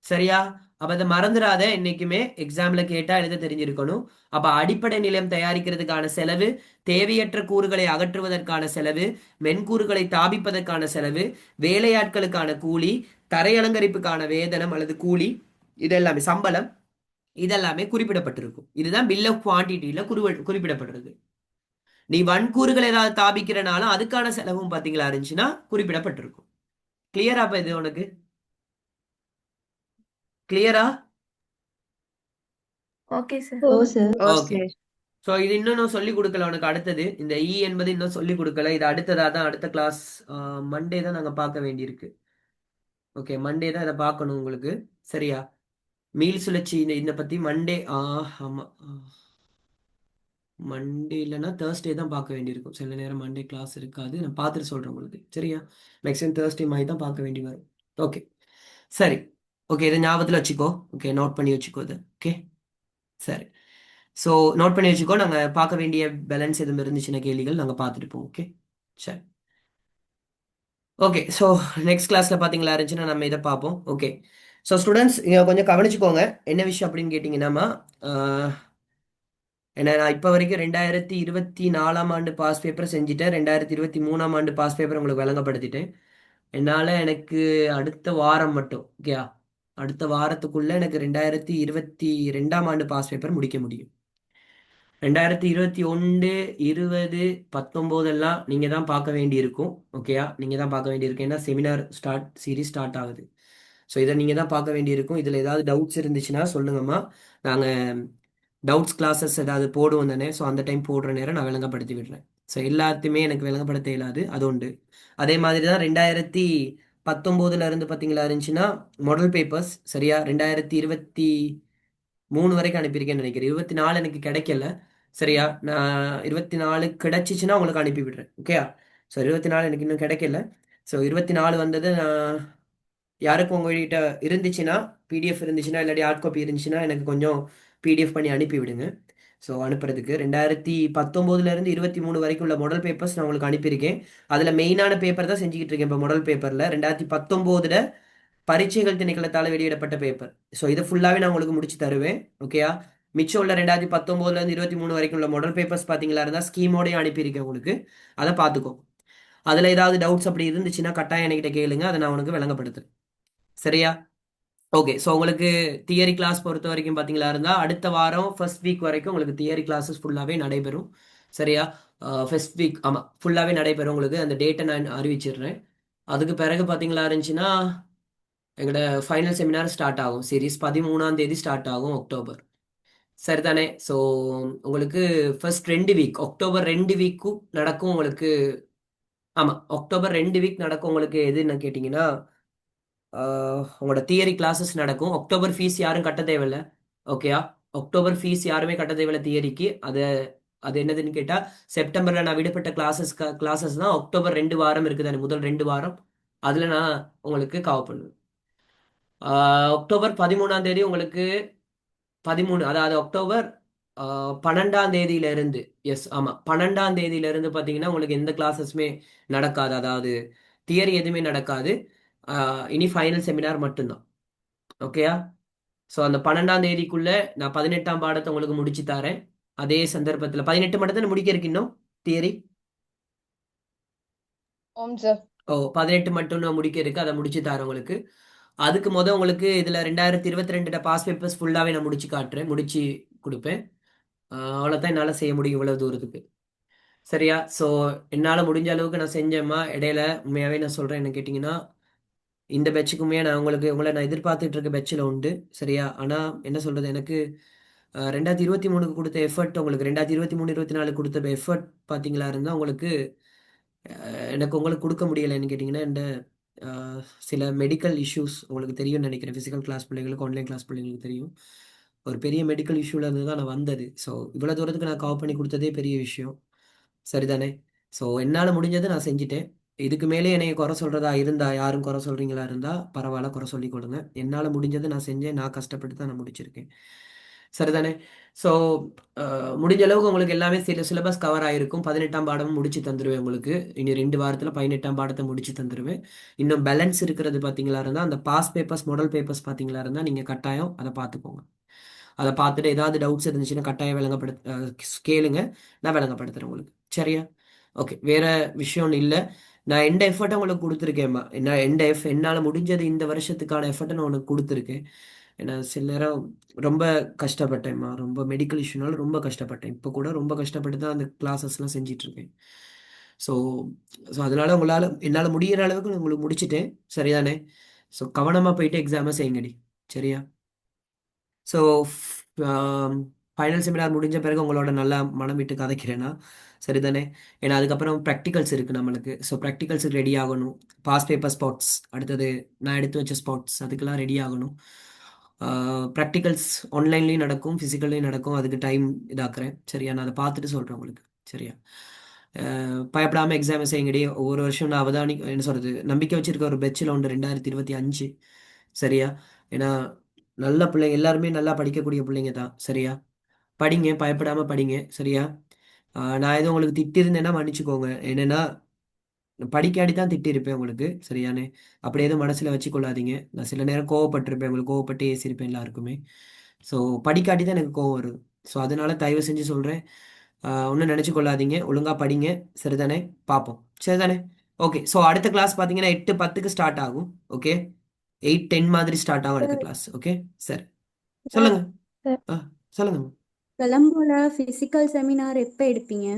சரியா? அப்ப அதை மறந்துடாத. என்னைக்குமே எக்ஸாம்ல கேட்டா எழுத தெரிஞ்சிருக்கணும். அப்ப அடிப்படை நிலம் தயாரிக்கிறதுக்கான செலவு, தேவையற்ற கூறுகளை அகற்றுவதற்கான செலவு, மென்கூறுகளை தாபிப்பதற்கான செலவு, வேலையாட்களுக்கான கூலி, தரை அலங்கரிப்புக்கான வேதனம் அல்லது கூலி, இதெல்லாமே சம்பளம், இதெல்லாமே குறிப்பிடப்பட்டிருக்கும். இதுதான் பில் ஆஃப் குவான்டிட்டியில குறிப்பிடப்படுறது. நீ வன்கூறுகள் ஏதாவது தாபிக்கிறனாலும் அதுக்கான செலவும் பாத்தீங்களா இருந்துச்சுன்னா குறிப்பிடப்பட்டிருக்கும். கிளியரா? அப்ப இது உனக்கு கிளியரா? Okay, sir. ஓ சார். ஓகே. ஸோ இது இன்னும் நான் சொல்லிக் கொடுக்கல உனக்கு. அடுத்தது இந்த இ என்பது இன்னும் சொல்லிக் கொடுக்கல. இது அடுத்ததா தான், அடுத்த கிளாஸ் மண்டே தான் நாங்கள் பார்க்க வேண்டியிருக்கு. ஓகே, மண்டே தான் இதை பார்க்கணும் உங்களுக்கு. சரியா? மீள் சுழற்சி இந்த பத்தி மண்டே. ஆமா, மண்டே இல்லைன்னா தேர்ஸ்டே தான் பார்க்க வேண்டியிருக்கும். சில நேரம் மண்டே கிளாஸ் இருக்காது, நான் பார்த்துட்டு சொல்றேன் உங்களுக்கு. சரியா? மேக்ஸிமம் தேர்ஸ்டே மாதிரி தான் பார்க்க வேண்டி வரும். ஓகே, சரி. ஓகே, இதை ஞாபகத்தில் வச்சுக்கோ. ஓகே, நோட் பண்ணி வச்சுக்கோ இது. ஓகே, சரி. ஸோ நோட் பண்ணி வச்சுக்கோ. நாங்கள் பார்க்க வேண்டிய பேலன்ஸ் எதுவும் இருந்துச்சுன்னா கேள்விகள் நாங்கள் பார்த்துட்டு போவோம். ஓகே, சரி. ஓகே, ஸோ நெக்ஸ்ட் கிளாஸில் பார்த்தீங்களா இருந்துச்சுன்னா நம்ம இதை பார்ப்போம். ஓகே, ஸோ ஸ்டூடெண்ட்ஸ் இங்கே கொஞ்சம் கவனிச்சுக்கோங்க. என்ன விஷயம் அப்படின்னு கேட்டிங்கன்னா, ஏன்னா நான் இப்போ வரைக்கும் 2024ஆம் ஆண்டு பாஸ் பேப்பர் செஞ்சுட்டேன், 2023ஆம் ஆண்டு பாஸ் பேப்பர் உங்களுக்கு வழங்கப்படுத்திட்டேன். என்னால் எனக்கு அடுத்த வாரம் மட்டும், ஓகே, அடுத்த வாரத்துக்குள்ள எனக்கு 2022ஆம் ஆண்டு பாஸ் பேப்பர் முடிக்க முடியும். 2021, 20, 19 எல்லாம் நீங்க தான் பார்க்க வேண்டி இருக்கும். ஓகேயா? நீங்க தான் பார்க்க வேண்டி இருக்கு. ஏன்னா செமினார் சீரீஸ் ஸ்டார்ட் ஆகுது. ஸோ இதை நீங்க தான் பார்க்க வேண்டி இருக்கும். இதுல ஏதாவது டவுட்ஸ் இருந்துச்சுன்னா சொல்லுங்கம்மா. நாங்க டவுட்ஸ் கிளாஸஸ் ஏதாவது போடுவோம் தானே, ஸோ அந்த டைம் போடுற நேரம் நான் விளங்கப்படுத்தி விடுறேன். ஸோ எல்லாத்தையுமே எனக்கு விளங்கப்படுத்த இயலாது, அது உண்டு. அதே மாதிரி தான் 2019 இருந்து பார்த்தீங்களா இருந்துச்சுன்னா மாடல் பேப்பர்ஸ். சரியா? 2023 வரைக்கும் அனுப்பியிருக்கேன்னு நினைக்கிறேன். 24 எனக்கு கிடைக்கல. சரியா? நான் 24 கிடைச்சிச்சுன்னா உங்களுக்கு அனுப்பி விடுறேன். ஓகேயா? ஸோ 24 எனக்கு இன்னும் கிடைக்கல. ஸோ 24 வந்தது நான் யாருக்கும் உங்கள்கிட்ட இருந்துச்சுன்னா, பிடிஎஃப் இருந்துச்சுன்னா இல்லாட்டி ஹார்ட் காப்பி இருந்துச்சுன்னா எனக்கு கொஞ்சம் பிடிஎஃப் பண்ணி அனுப்பி விடுங்க. ஸோ அனுப்புறதுக்கு 2019 இருந்து 23 வரைக்கும் உள்ள மாடல் பேப்பர்ஸ் நான் உங்களுக்கு அனுப்பியிருக்கேன். அதில் மெயினான பேப்பர் தான் செஞ்சுக்கிட்டு இருக்கேன் இப்போ மாடல் பேப்பரில். 2019 பரீட்சைகள் திணைக்களத்தால் வெளியிடப்பட்ட பேப்பர். ஸோ இதை ஃபுல்லாகவே நான் உங்களுக்கு முடிச்சு தருவேன். ஓகேயா? மிச்சம் உள்ள 2019 23 வரைக்கும் உள்ள மாடல் பேப்பர்ஸ் பார்த்தீங்களா இருந்தால் ஸ்கீமோடய அனுப்பியிருக்கேன் உங்களுக்கு. அதை பார்த்துக்கோ. அதில் ஏதாவது டவுட்ஸ் அப்படி இருந்துச்சுன்னா கட்டாயம் என்கிட்ட கேளுங்க, அதை நான் உனக்கு விளங்கப்படுத்துறேன். சரியா? ஓகே. ஸோ உங்களுக்கு தியரி கிளாஸ் பொறுத்த வரைக்கும் பார்த்தீங்களா இருந்தால் அடுத்த வாரம் ஃபர்ஸ்ட் வீக் வரைக்கும் உங்களுக்கு தியரி கிளாஸஸ் ஃபுல்லாகவே நடைபெறும். சரியா? ஃபர்ஸ்ட் வீக் ஆமாம் ஃபுல்லாகவே நடைபெறும். உங்களுக்கு அந்த டேட்டை நான் அறிவிச்சிடுறேன். அதுக்கு பிறகு பார்த்தீங்களா இருந்துச்சுன்னா எங்களோட ஃபைனல் செமினார் ஸ்டார்ட் ஆகும். சீரிஸ் 13ஆம் தேதி ஸ்டார்ட் ஆகும் அக்டோபர். சரிதானே? ஸோ உங்களுக்கு ஃபர்ஸ்ட் 2 வீக் அக்டோபர் 2 வீக்கும் நடக்கும் உங்களுக்கு. ஆமாம் அக்டோபர் 2 வீக் நடக்கும் உங்களுக்கு. எதுன்னு கேட்டிங்கன்னா உங்களோட தியரி கிளாஸஸ் நடக்கும். அக்டோபர் ஃபீஸ் யாரும் கட்ட தேவையில்ல. ஓகேயா? அக்டோபர் ஃபீஸ் யாருமே கட்ட தேவையில்ல தியரிக்கு. அது என்னதுன்னு கேட்டால் செப்டம்பரில் நான் விடுபட்ட கிளாஸஸ் தான் அக்டோபர் 2 வாரம் இருக்குதானே, முதல் 2 வாரம் அதில் நான் உங்களுக்கு கவர் பண்ணுவேன். அக்டோபர் 13ஆம் தேதி உங்களுக்கு 13 அதாவது அக்டோபர் 12ஆம் தேதியிலிருந்து எஸ் ஆமாம் 12ஆம் தேதியிலிருந்து பார்த்தீங்கன்னா உங்களுக்கு எந்த கிளாஸஸுமே நடக்காது. அதாவது தியரி எதுவுமே நடக்காது. இனி ஃபைனல் செமினார் மட்டும்தான். ஓகேயா? ஸோ அந்த 12ஆம் தேதிக்குள்ள நான் 18ஆம் பாடத்தை உங்களுக்கு முடிச்சு தரேன். அதே சந்தர்ப்பத்தில் 18 மட்டும் தான் முடிக்க இருக்கு இன்னும் தியரி. Om sir. ஓ 18 மட்டும் நான் முடிக்க இருக்கு, அதை முடிச்சு தரேன் உங்களுக்கு. அதுக்கு உங்களுக்கு இதில் 2022 பாஸ் பேப்பர்ஸ் ஃபுல்லாகவே நான் முடிச்சு காட்டுறேன், முடிச்சு கொடுப்பேன். அவ்வளோதான் என்னால் செய்ய முடியும் இவ்வளோ தூரத்துக்கு. சரியா? ஸோ என்னால் முடிஞ்ச அளவுக்கு நான் செஞ்சேம்மா. இடையில உண்மையாகவே நான் சொல்கிறேன், என்ன கேட்டிங்கன்னா இந்த பெட்சுக்குமே நான் உங்களை நான் எதிர்பார்த்துட்டு இருக்க பெட்சில் உண்டு. சரியா? ஆனால் என்ன சொல்கிறது, எனக்கு 2023க்கு கொடுத்த எஃபர்ட் உங்களுக்கு 2023 24 கொடுத்த எஃபர்ட் பார்த்தீங்களா இருந்தால் உங்களுக்கு எனக்கு உங்களுக்கு கொடுக்க முடியலைன்னு கேட்டிங்கன்னா இந்த சில மெடிக்கல் இஷ்யூஸ் உங்களுக்கு தெரியும்னு நினைக்கிறேன். ஃபிசிக்கல் கிளாஸ் பிள்ளைங்களுக்கு ஆன்லைன் கிளாஸ் பிள்ளைங்களுக்கு தெரியும். ஒரு பெரிய மெடிக்கல் இஷ்யூவில் இருந்து தான் நான் வந்தது. ஸோ இவ்வளோ தூரத்துக்கு நான் கவர் பண்ணி கொடுத்ததே பெரிய விஷயம். சரிதானே? ஸோ என்னால் முடிஞ்சதை நான் செஞ்சுட்டேன். இதுக்கு மேலே என்னை குறை சொல்கிறதா இருந்தால், யாரும் குறை சொல்கிறீங்களா இருந்தால் பரவாயில்ல, குறை சொல்லி கொடுங்க. என்னால் முடிஞ்சதை நான் செஞ்சேன். நான் கஷ்டப்பட்டு தான் நான் முடிச்சிருக்கேன். சரிதானே? ஸோ முடிஞ்ச அளவுக்கு உங்களுக்கு எல்லாமே சிலபஸ் கவர் ஆகிருக்கும். 18ஆம் பாடமும் முடிச்சு தந்துடுவேன் உங்களுக்கு. இனி 2 வாரத்தில் 18ஆம் பாடத்தை முடிச்சு தந்துடுவேன். இன்னும் பேலன்ஸ் இருக்கிறது பார்த்தீங்களா இருந்தால் அந்த பாஸ் பேப்பர்ஸ் மாடல் பேப்பர்ஸ் பார்த்தீங்களா இருந்தால் நீங்கள் கட்டாயம் அதை பார்த்துக்கோங்க. அதை பார்த்துட்டு ஏதாவது டவுட்ஸ் இருந்துச்சுன்னா கட்டாயம் கேளுங்க, நான் விளங்கப்படுத்துகிறேன் உங்களுக்கு. சரியா? ஓகே. வேற விஷயம் இல்லை. நான் எந்த எஃபர்ட்டை உங்களுக்கு கொடுத்துருக்கேம்மா. என்னால் முடிஞ்சது இந்த வருஷத்துக்கான எஃபர்ட்டை நான் உனக்கு கொடுத்துருக்கேன். ஏன்னா சில நேரம் ரொம்ப கஷ்டப்பட்டேன்மா. ரொம்ப மெடிக்கல் இஷ்யூனால ரொம்ப கஷ்டப்பட்டேன். இப்போ கூட ரொம்ப கஷ்டப்பட்டு தான் அந்த கிளாஸஸ்லாம் செஞ்சிட்ருக்கேன். ஸோ ஸோ அதனால் என்னால் முடிகிற அளவுக்கு நான் உங்களுக்கு முடிச்சிட்டேன். சரிதானே? ஸோ கவனமாக போயிட்டு எக்ஸாமை செய்யுங்கடி. சரியா? ஸோ ஃபைனல் செமினார் முடிஞ்ச பிறகு உங்களோட நல்லா மனம் விட்டு கதைக்கிறேன்னா சரிதானே? ஏன்னா அதுக்கப்புறம் ப்ராக்டிகல்ஸ் இருக்குது நம்மளுக்கு. ஸோ ப்ராக்டிகல்ஸுக்கு ரெடி ஆகணும். பாஸ் பேப்பர் ஸ்பாட்ஸ் அடுத்தது நான் எடுத்து வச்ச ஸ்பாட்ஸ் அதுக்கெல்லாம் ரெடி ஆகணும். ப்ராக்டிகல்ஸ் ஆன்லைன்லேயும் நடக்கும், ஃபிசிக்கல்லையும் நடக்கும். அதுக்கு டைம் இதாக்குறேன். சரியா? நான் அதை பார்த்துட்டு சொல்கிறேன் உங்களுக்கு. சரியா? பயப்படாமல் எக்ஸாமை செய்யுங்கடி. ஒவ்வொரு வருஷம் நான் என்ன சொல்கிறது, நம்பிக்கை வச்சுருக்க ஒரு பெட்சில் உண்டு 2025. சரியா? ஏன்னா நல்ல பிள்ளைங்க எல்லாருமே நல்லா படிக்கக்கூடிய பிள்ளைங்க தான். சரியா? படிங்க, பயப்படாமல் படிங்க. சரியா? நான் எதுவும் உங்களுக்கு திட்டிருந்தேன்னா மன்னிச்சுக்கோங்க. என்னென்னா படிக்காடி தான் திட்டிருப்பேன் உங்களுக்கு. சரியானே? அப்படி எதுவும் மனசில் வச்சுக்கொள்ளாதீங்க. நான் சில நேரம் கோவப்பட்டிருப்பேன், உங்களுக்கு கோவப்பட்டு ஏசிருப்பேன் எல்லாருக்குமே. ஸோ படிக்காட்டி தான் எனக்கு கோவம் வருது. ஸோ அதனால தயவு செஞ்சு சொல்கிறேன், ஒன்றும் நினச்சி கொள்ளாதீங்க, ஒழுங்காக படிங்க. சரிதானே? பார்ப்போம். சரிதானே? ஓகே. ஸோ அடுத்த கிளாஸ் பார்த்தீங்கன்னா 8:10க்கு ஸ்டார்ட் ஆகும். ஓகே? 8:10 மாதிரி ஸ்டார்ட் ஆகும் அடுத்த கிளாஸ். ஓகே? சரி, சொல்லுங்க. சொல்லுங்க. கிளம்போல பிசிக்கல் செமினார் எப்போ எடுப்பீங்க?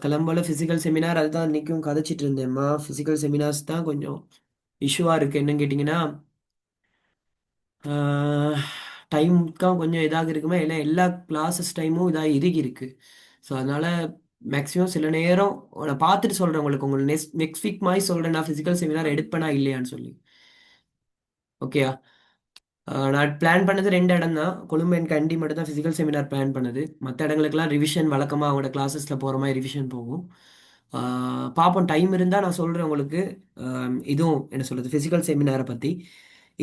கிளம்போல ஃபிசிக்கல் செமினார் அதுதான் இன்றைக்கும் கதைச்சிட்டு இருந்தேம்மா. ஃபிசிக்கல் செமினார்ஸ் தான் கொஞ்சம் இஷ்யூவாக இருக்குது. என்னன்னு கேட்டிங்கன்னா டைமுக்கும் கொஞ்சம் இதாக இருக்குமா, ஏன்னா எல்லா கிளாஸஸ் டைமும் இதாக இருக்கு. ஸோ அதனால் மேக்ஸிமம் சில நேரம் நான் பார்த்துட்டு சொல்கிறேன் உங்களுக்கு நெக்ஸ்ட் வீக் மாதிரி சொல்கிறேன் நான் ஃபிசிக்கல் செமினார் எடுப்பேனா இல்லையான்னு சொல்லி. ஓகேயா? நான் பிளான் பண்ணது 2 இடம் தான். கொழும்பு அண்ட் கண்டி மட்டும் தான் ஃபிசிக்கல் செமினார் பிளான் பண்ணது. மற்ற இடங்களுக்கெல்லாம் ரிவிஷன் வழக்கமாக அவங்களோட கிளாஸஸில் போகிற மாதிரி ரிவிஷன் போகும். பார்ப்போம், டைம் இருந்தால் நான் சொல்கிறேன் உங்களுக்கு. இதுவும் என்ன சொல்கிறது ஃபிசிக்கல் செமினாரை பற்றி.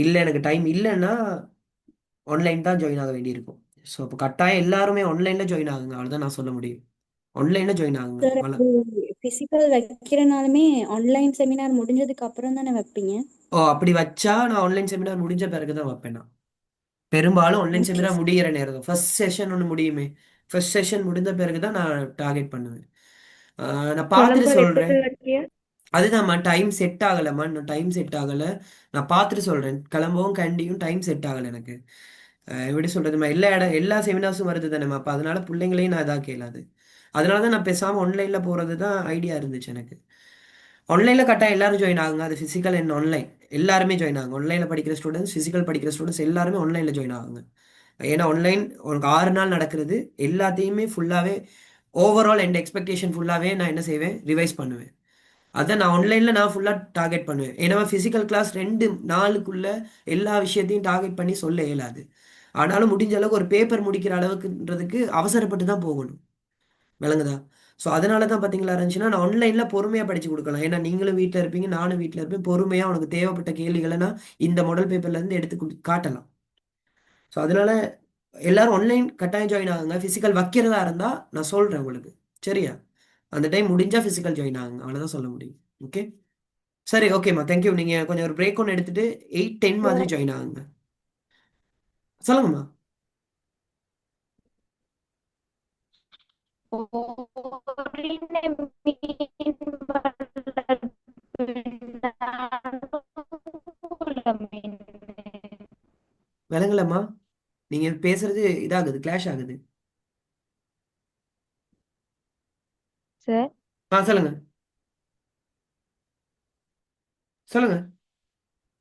இல்லை எனக்கு டைம் இல்லைன்னா ஆன்லைன் தான் ஜாயின் ஆக வேண்டியிருக்கும். ஸோ அப்போ கட்டாயம் எல்லாருமே ஆன்லைனில் ஜாயின் ஆகுங்க, அவ்வளோதான் நான் சொல்ல முடியும். ஆன்லைன்ல ஜாயின் ஆகுங்க. சார் அப்படி பிசிக்கல் வைக்கிறனாலுமே ஆன்லைன் செமினார் முடிஞ்சதுக்கு அப்புறம் தானே வைப்பீங்க? ஓ, அப்படி வச்சா நான் ஆன்லைன் செமினார் முடிஞ்ச பிறகு தான் வைப்பேன் நான். பெரும்பாலும் ஆன்லைன் ஓகே செமினார் சார். முடிகிற நேரம் தான். ஃபர்ஸ்ட் செஷன் ஒன்று முடியுமே, ஃபர்ஸ்ட் செஷன் முடிந்த பிறகு தான் நான் டார்கெட் பண்ணுவேன். நான் பார்த்துட்டு புலம்பல் சொல்கிறேன். எப்ப வைக்கிய? அதுதான்மா, டைம் செட் ஆகலைம்மா, இன்னும் டைம் செட் ஆகலை. நான் பார்த்துட்டு சொல்கிறேன். கிளம்பவும் கண்டியும் டைம் செட் ஆகலை எனக்கு. எப்படி சொல்கிறதுமா, எல்லா செமினார்ஸும் வருது தானேம்மா, அப்போ அதனால பிள்ளைங்களையும் நான் இதாக கேளாது. அதனால தான் நான் பேசாமல் ஆன்லைனில் போகிறது தான் ஐடியா இருந்துச்சு எனக்கு. ஆன்லைனில் கட்டாயம் எல்லாரும் ஜாயின் ஆகுங்க. அது ஃபிசிக்கல் அண்ட் ஆன்லைன் எல்லாருமே ஜாயின் ஆகுங்க. ஆன்லைனில் படிக்கிற ஸ்டூடெண்ட்ஸ், ஃபிசிக்கல் படிக்கிற ஸ்டூடெண்ட்ஸ் எல்லாருமே ஆன்லைனில் ஜாயின் ஆகுங்க. ஏன்னா ஆன்லைன் உனக்கு 6 நாள் நடக்கிறது. எல்லாத்தையுமே ஃபுல்லாகவே ஓவரால் எண்ட் எக்ஸ்பெக்டேஷன் ஃபுல்லாகவே நான் என்ன செய்வேன், ரிவைஸ் பண்ணுவேன். அதான் நான் ஆன்லைனில் நான் ஃபுல்லாக டார்கெட் பண்ணுவேன். ஏன்னா ஃபிசிக்கல் கிளாஸ் 2 நாளுக்குள்ள எல்லா விஷயத்தையும் டார்கெட் பண்ணி சொல்ல இயலாது. ஆனாலும் முடிஞ்ச அளவுக்கு ஒரு பேப்பர் முடிக்கிற அளவுக்குன்றதுக்கு அவசரப்பட்டு தான் போகணும். விளங்குதா? ஸோ அதனால தான் பார்த்தீங்களா இருந்துச்சுன்னா, நான் ஆன்லைனில் பொறுமையாக படித்து கொடுக்கலாம். ஏன்னா நீங்களும் வீட்டில் இருப்பீங்க, நானும் வீட்டில் இருப்பேன். பொறுமையாக உனக்கு தேவைப்பட்ட கேள்விகளை நான் இந்த மாடல் பேப்பர்லேருந்து எடுத்து காட்டலாம். ஸோ அதனால எல்லாரும் ஆன்லைன் கட்டாயம் ஜாயின் ஆகுங்க. ஃபிசிக்கல் வைக்கிறதா இருந்தால் நான் சொல்கிறேன் உங்களுக்கு. சரியா? அந்த டைம் முடிஞ்சால் ஃபிசிக்கல் ஜாயின் ஆகுங்க. அவ்வளோதான் சொல்ல முடியும். ஓகே, சரி, ஓகேம்மா, தேங்க்யூ. நீங்கள் கொஞ்சம் ஒரு பிரேக் ஒன்று எடுத்துட்டு 8:10 மாதிரி ஜாயின் ஆகுங்க. சொல்லுங்கம்மா. ஓரின மீன் வளர்ப்பின் விளங்கலம்மா, நீங்கள் பேசுறது இதாகுது, கிளாஷ் ஆகுது. சார் சொல்லுங்க சொல்லுங்க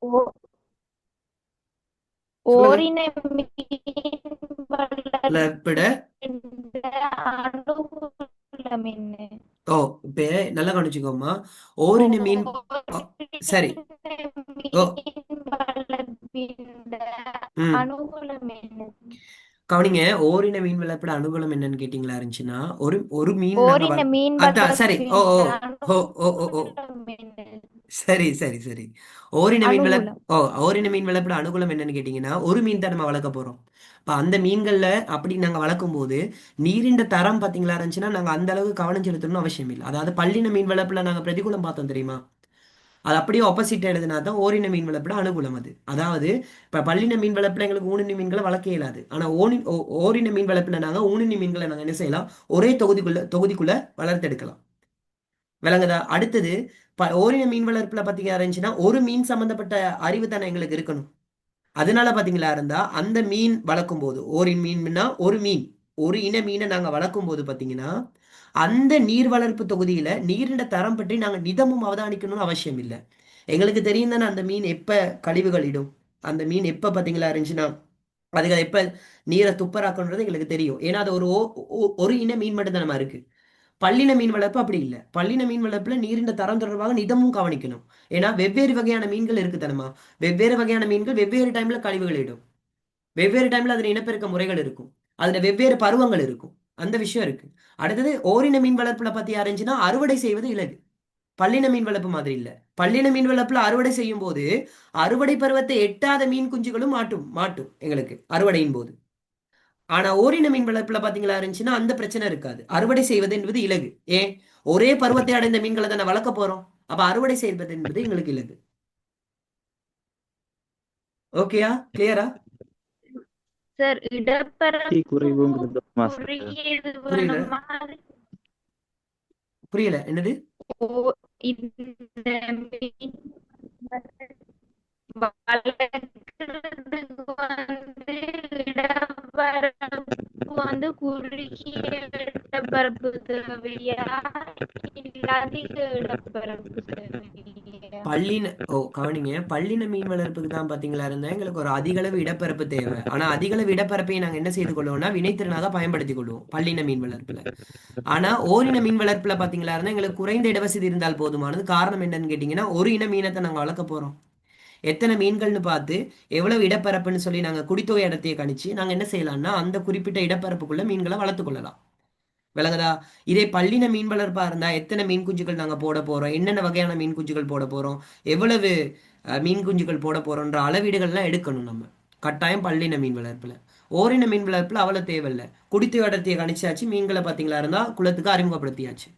ஓ- சொல்லுங்க. ஓரின மீன் லெப்பிட வளர்ப்பின் அனுகூலம் என்ன? ஓ, இப்போ நல்லா கவனிச்சுக்கோம்மா. ஓரின மீன் ஓ, சரி. ஓ, மீன் வளர்ப்பின் ம், அனுகூலம் என்ன? கவனிங்க. ஓரின மீன் வளர்ப்பிட அனுகூலம் என்னன்னு கேட்டிங்களா இருந்துச்சுன்னா, ஒரு ஒரு மீன் நாங்கள் ஓரின மீன் அதான் சரி. ஓ வளர்ப்பின் ஓ ஓ ஓ ஓ ஓ அனுகூலம் என்ன? சரி சரி சரி. ஓரின மீன் அனுகூலம். ஓரின மீன் வளர்ப்பிட அனுகூலம் என்னன்னு கேட்டிங்கன்னா, ஒரு மீன் தான் நம்ம வளர்க்க போகிறோம். இப்போ அந்த மீன்களில் அப்படி நாங்கள் வளர்க்கும் போது நீரின் தரம் பார்த்தீங்களா இருந்துச்சுன்னா, நாங்கள் அந்த அளவுக்கு கவனம் செலுத்தணும்னு அவசியம் இல்லை. அதாவது பல்லின மீன் வளர்ப்பில் நாங்கள் பிரதிகூலம் பார்த்தோம் தெரியுமா? அது அப்படியே ஆப்போசிட் எழுதுனா தான் ஓரின மீன் வளர்ப்பிட அனுகூலம் அது. அதாவது இப்போ பல்லின மீன் வளர்ப்பில் எங்களுக்கு ஊனின மீன்களை வளர்க்க இயலாது. ஆனால் ஓரின மீன் வளர்ப்பில் நாங்கள் ஊனின மீன்களை நாங்கள் என்ன செய்யலாம், ஒரே தொகுதிக்குள்ள வளர்த்தெடுக்கலாம். விளங்குதா? அடுத்தது ஓரின மீன் வளர்ப்புல பார்த்தீங்கன்னா இருந்துச்சுன்னா, ஒரு மீன் சம்பந்தப்பட்ட அறிவு தானே எங்களுக்கு இருக்கணும். அதனால பார்த்தீங்களா இருந்தா அந்த மீன் வளர்க்கும் போது, ஓரின் மீன்னா ஒரு மீன், ஒரு இன மீனை நாங்கள் வளர்க்கும் போது பார்த்தீங்கன்னா, அந்த நீர் வளர்ப்பு தொகுதியில நீரின் தரம் பற்றி நாங்கள் நிதமும் அவதானிக்கணும்னு அவசியம் இல்லை. எங்களுக்கு தெரியும் தானே அந்த மீன் எப்ப கழிவுகள் இடும், அந்த மீன் எப்ப பார்த்தீங்களா இருந்துச்சுன்னா அதுக்கு எப்ப நீரை துப்பராக்கன்றது எங்களுக்கு தெரியும். ஏன்னா அது ஒரு இன மீன் மட்டும் தான் நம்ம இருக்கு. பல்லின மீன் வளர்ப்பு அப்படி இல்லை. பல்லின மீன் வளர்ப்புல நீரின் தரம் தொடர்பாக நிதமும் கவனிக்கணும். ஏன்னா வெவ்வேறு வகையான மீன்கள் இருக்கு தானமா. வெவ்வேறு வகையான மீன்கள் வெவ்வேறு டைம்ல கழிவுகள் இடும். வெவ்வேறு டைம்ல அதுல இனப்பெருக்க முறைகள் இருக்கும். அதுல வெவ்வேறு பருவங்கள் இருக்கும். அந்த விஷயம் இருக்கு. அடுத்தது ஓரின மீன் வளர்ப்புல பத்தி ஆரம்பிச்சுன்னா அறுவடை செய்வது இலகு. பல்லின மீன் வளர்ப்பு மாதிரி இல்ல. பல்லின மீன் வளர்ப்புல அறுவடை செய்யும் போது அறுவடை பருவத்தை எட்டாத மீன் குஞ்சுகளும் மாட்டும் மாட்டும் எங்களுக்கு அறுவடையின் போது. ஆனா ஓரின மீன் வளர்ப்புல பாத்தீங்களா இருந்துச்சுன்னா அந்த பிரச்சனை இருக்காது. அறுவடை செய்வது என்பது இலகு. ஏன், ஒரே பருவத்தை அடைந்த மீன்களை தானே வளர்க்க போறோம். அப்ப அறுவடை செய்வது என்பது எங்களுக்கு இலகு. ஓகேயா? கிளியரா? Sir இடப்பரப்பு குறைவுங்கிறது master. குறுகியது புரியல வேணுமா? புரியல என்னது? ஓ, இந்த மீன் வளர்க்கறதுக்கு இடப்பரப்பு குறுகிய இடப்பரப்பு தேவையா இல்ல அதிக இடப்பரப்பு தேவையா? கவனிங்க. பல்லின மீன் வளர்ப்புக்கு தான் பாத்தீங்களா இருந்தா எங்களுக்கு ஒரு அதிக அளவு இடப்பரப்பு தேவை. ஆனா அதிக அளவு இடப்பரப்பை நாங்க என்ன செய்து கொள்வோம்னா வினைத்திறனாக பயன்படுத்திக் கொள்வோம் பல்லின மீன் வளர்ப்புல. ஆனா ஓரின மீன் வளர்ப்புல பாத்தீங்களா இருந்தா எங்களுக்கு குறைந்த இடவசதி இருந்தால் போதுமானது. காரணம் என்னன்னு கேட்டீங்கன்னா, ஒரு இன மீனத்தை நாங்க வளர்க்க போறோம். எத்தனை மீன்கள்னு பார்த்து எவ்வளவு இடப்பரப்புன்னு சொல்லி நாங்க குடித்தொகை இடத்தையே கணிச்சு நாங்க என்ன செய்யலாம்னா அந்த குறிப்பிட்ட இடப்பரப்புக்குள்ள மீன்களை வளர்த்து கொள்ளலாம். விளங்குதா? இதே பல்லின மீன் வளர்ப்பா இருந்தா எத்தனை மீன் குஞ்சுகள் நாங்க போட போறோம், என்னென்ன வகையான மீன் குஞ்சுகள் போட போறோம், எவ்வளவு மீன் குஞ்சுகள் போட போறோம்ன்ற அளவீடுகள்லாம் எடுக்கணும் நம்ம. கட்டாயம் பல்லின மீன் வளர்ப்புல. ஓரின மீன் வளர்ப்புல அவ்வளோ தேவையில்லை. குடித்து அடர்த்தியை கணிச்சாச்சு, மீன்களை பார்த்தீங்களா இருந்தா குளத்துக்கு அறிமுகப்படுத்தியாச்சு.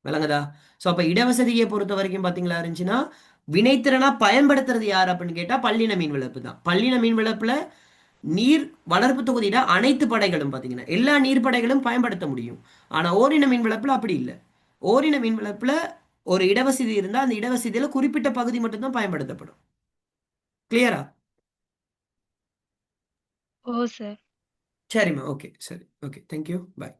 விளங்குதா? ஸோ அப்போ இடவசதியை பொறுத்த வரைக்கும் பார்த்தீங்களா இருந்துச்சுன்னா வினைத்திறனா பயன்படுத்துறது யார் அப்படின்னு கேட்டால் பல்லின மீன் வளர்ப்பு தான். பல்லின மீன் வளர்ப்புல நீர் வளர்ப்பு தொகுதியில அனைத்து படைகளும் பார்த்தீங்கன்னா எல்லா நீர்ப்படைகளும் பயன்படுத்த முடியும். ஆனால் ஓரின மீன் வளர்ப்புல அப்படி இல்லை. ஓரின மீன் வளர்ப்புல ஒரு இடவசதி இருந்தால் அந்த இடவசதியில குறிப்பிட்ட பகுதி மட்டும்தான் பயன்படுத்தப்படும். கிளியரா? ஓ சார். சரிம்மா, ஓகே, சரி, ஓகே, தேங்க்யூ, பாய்.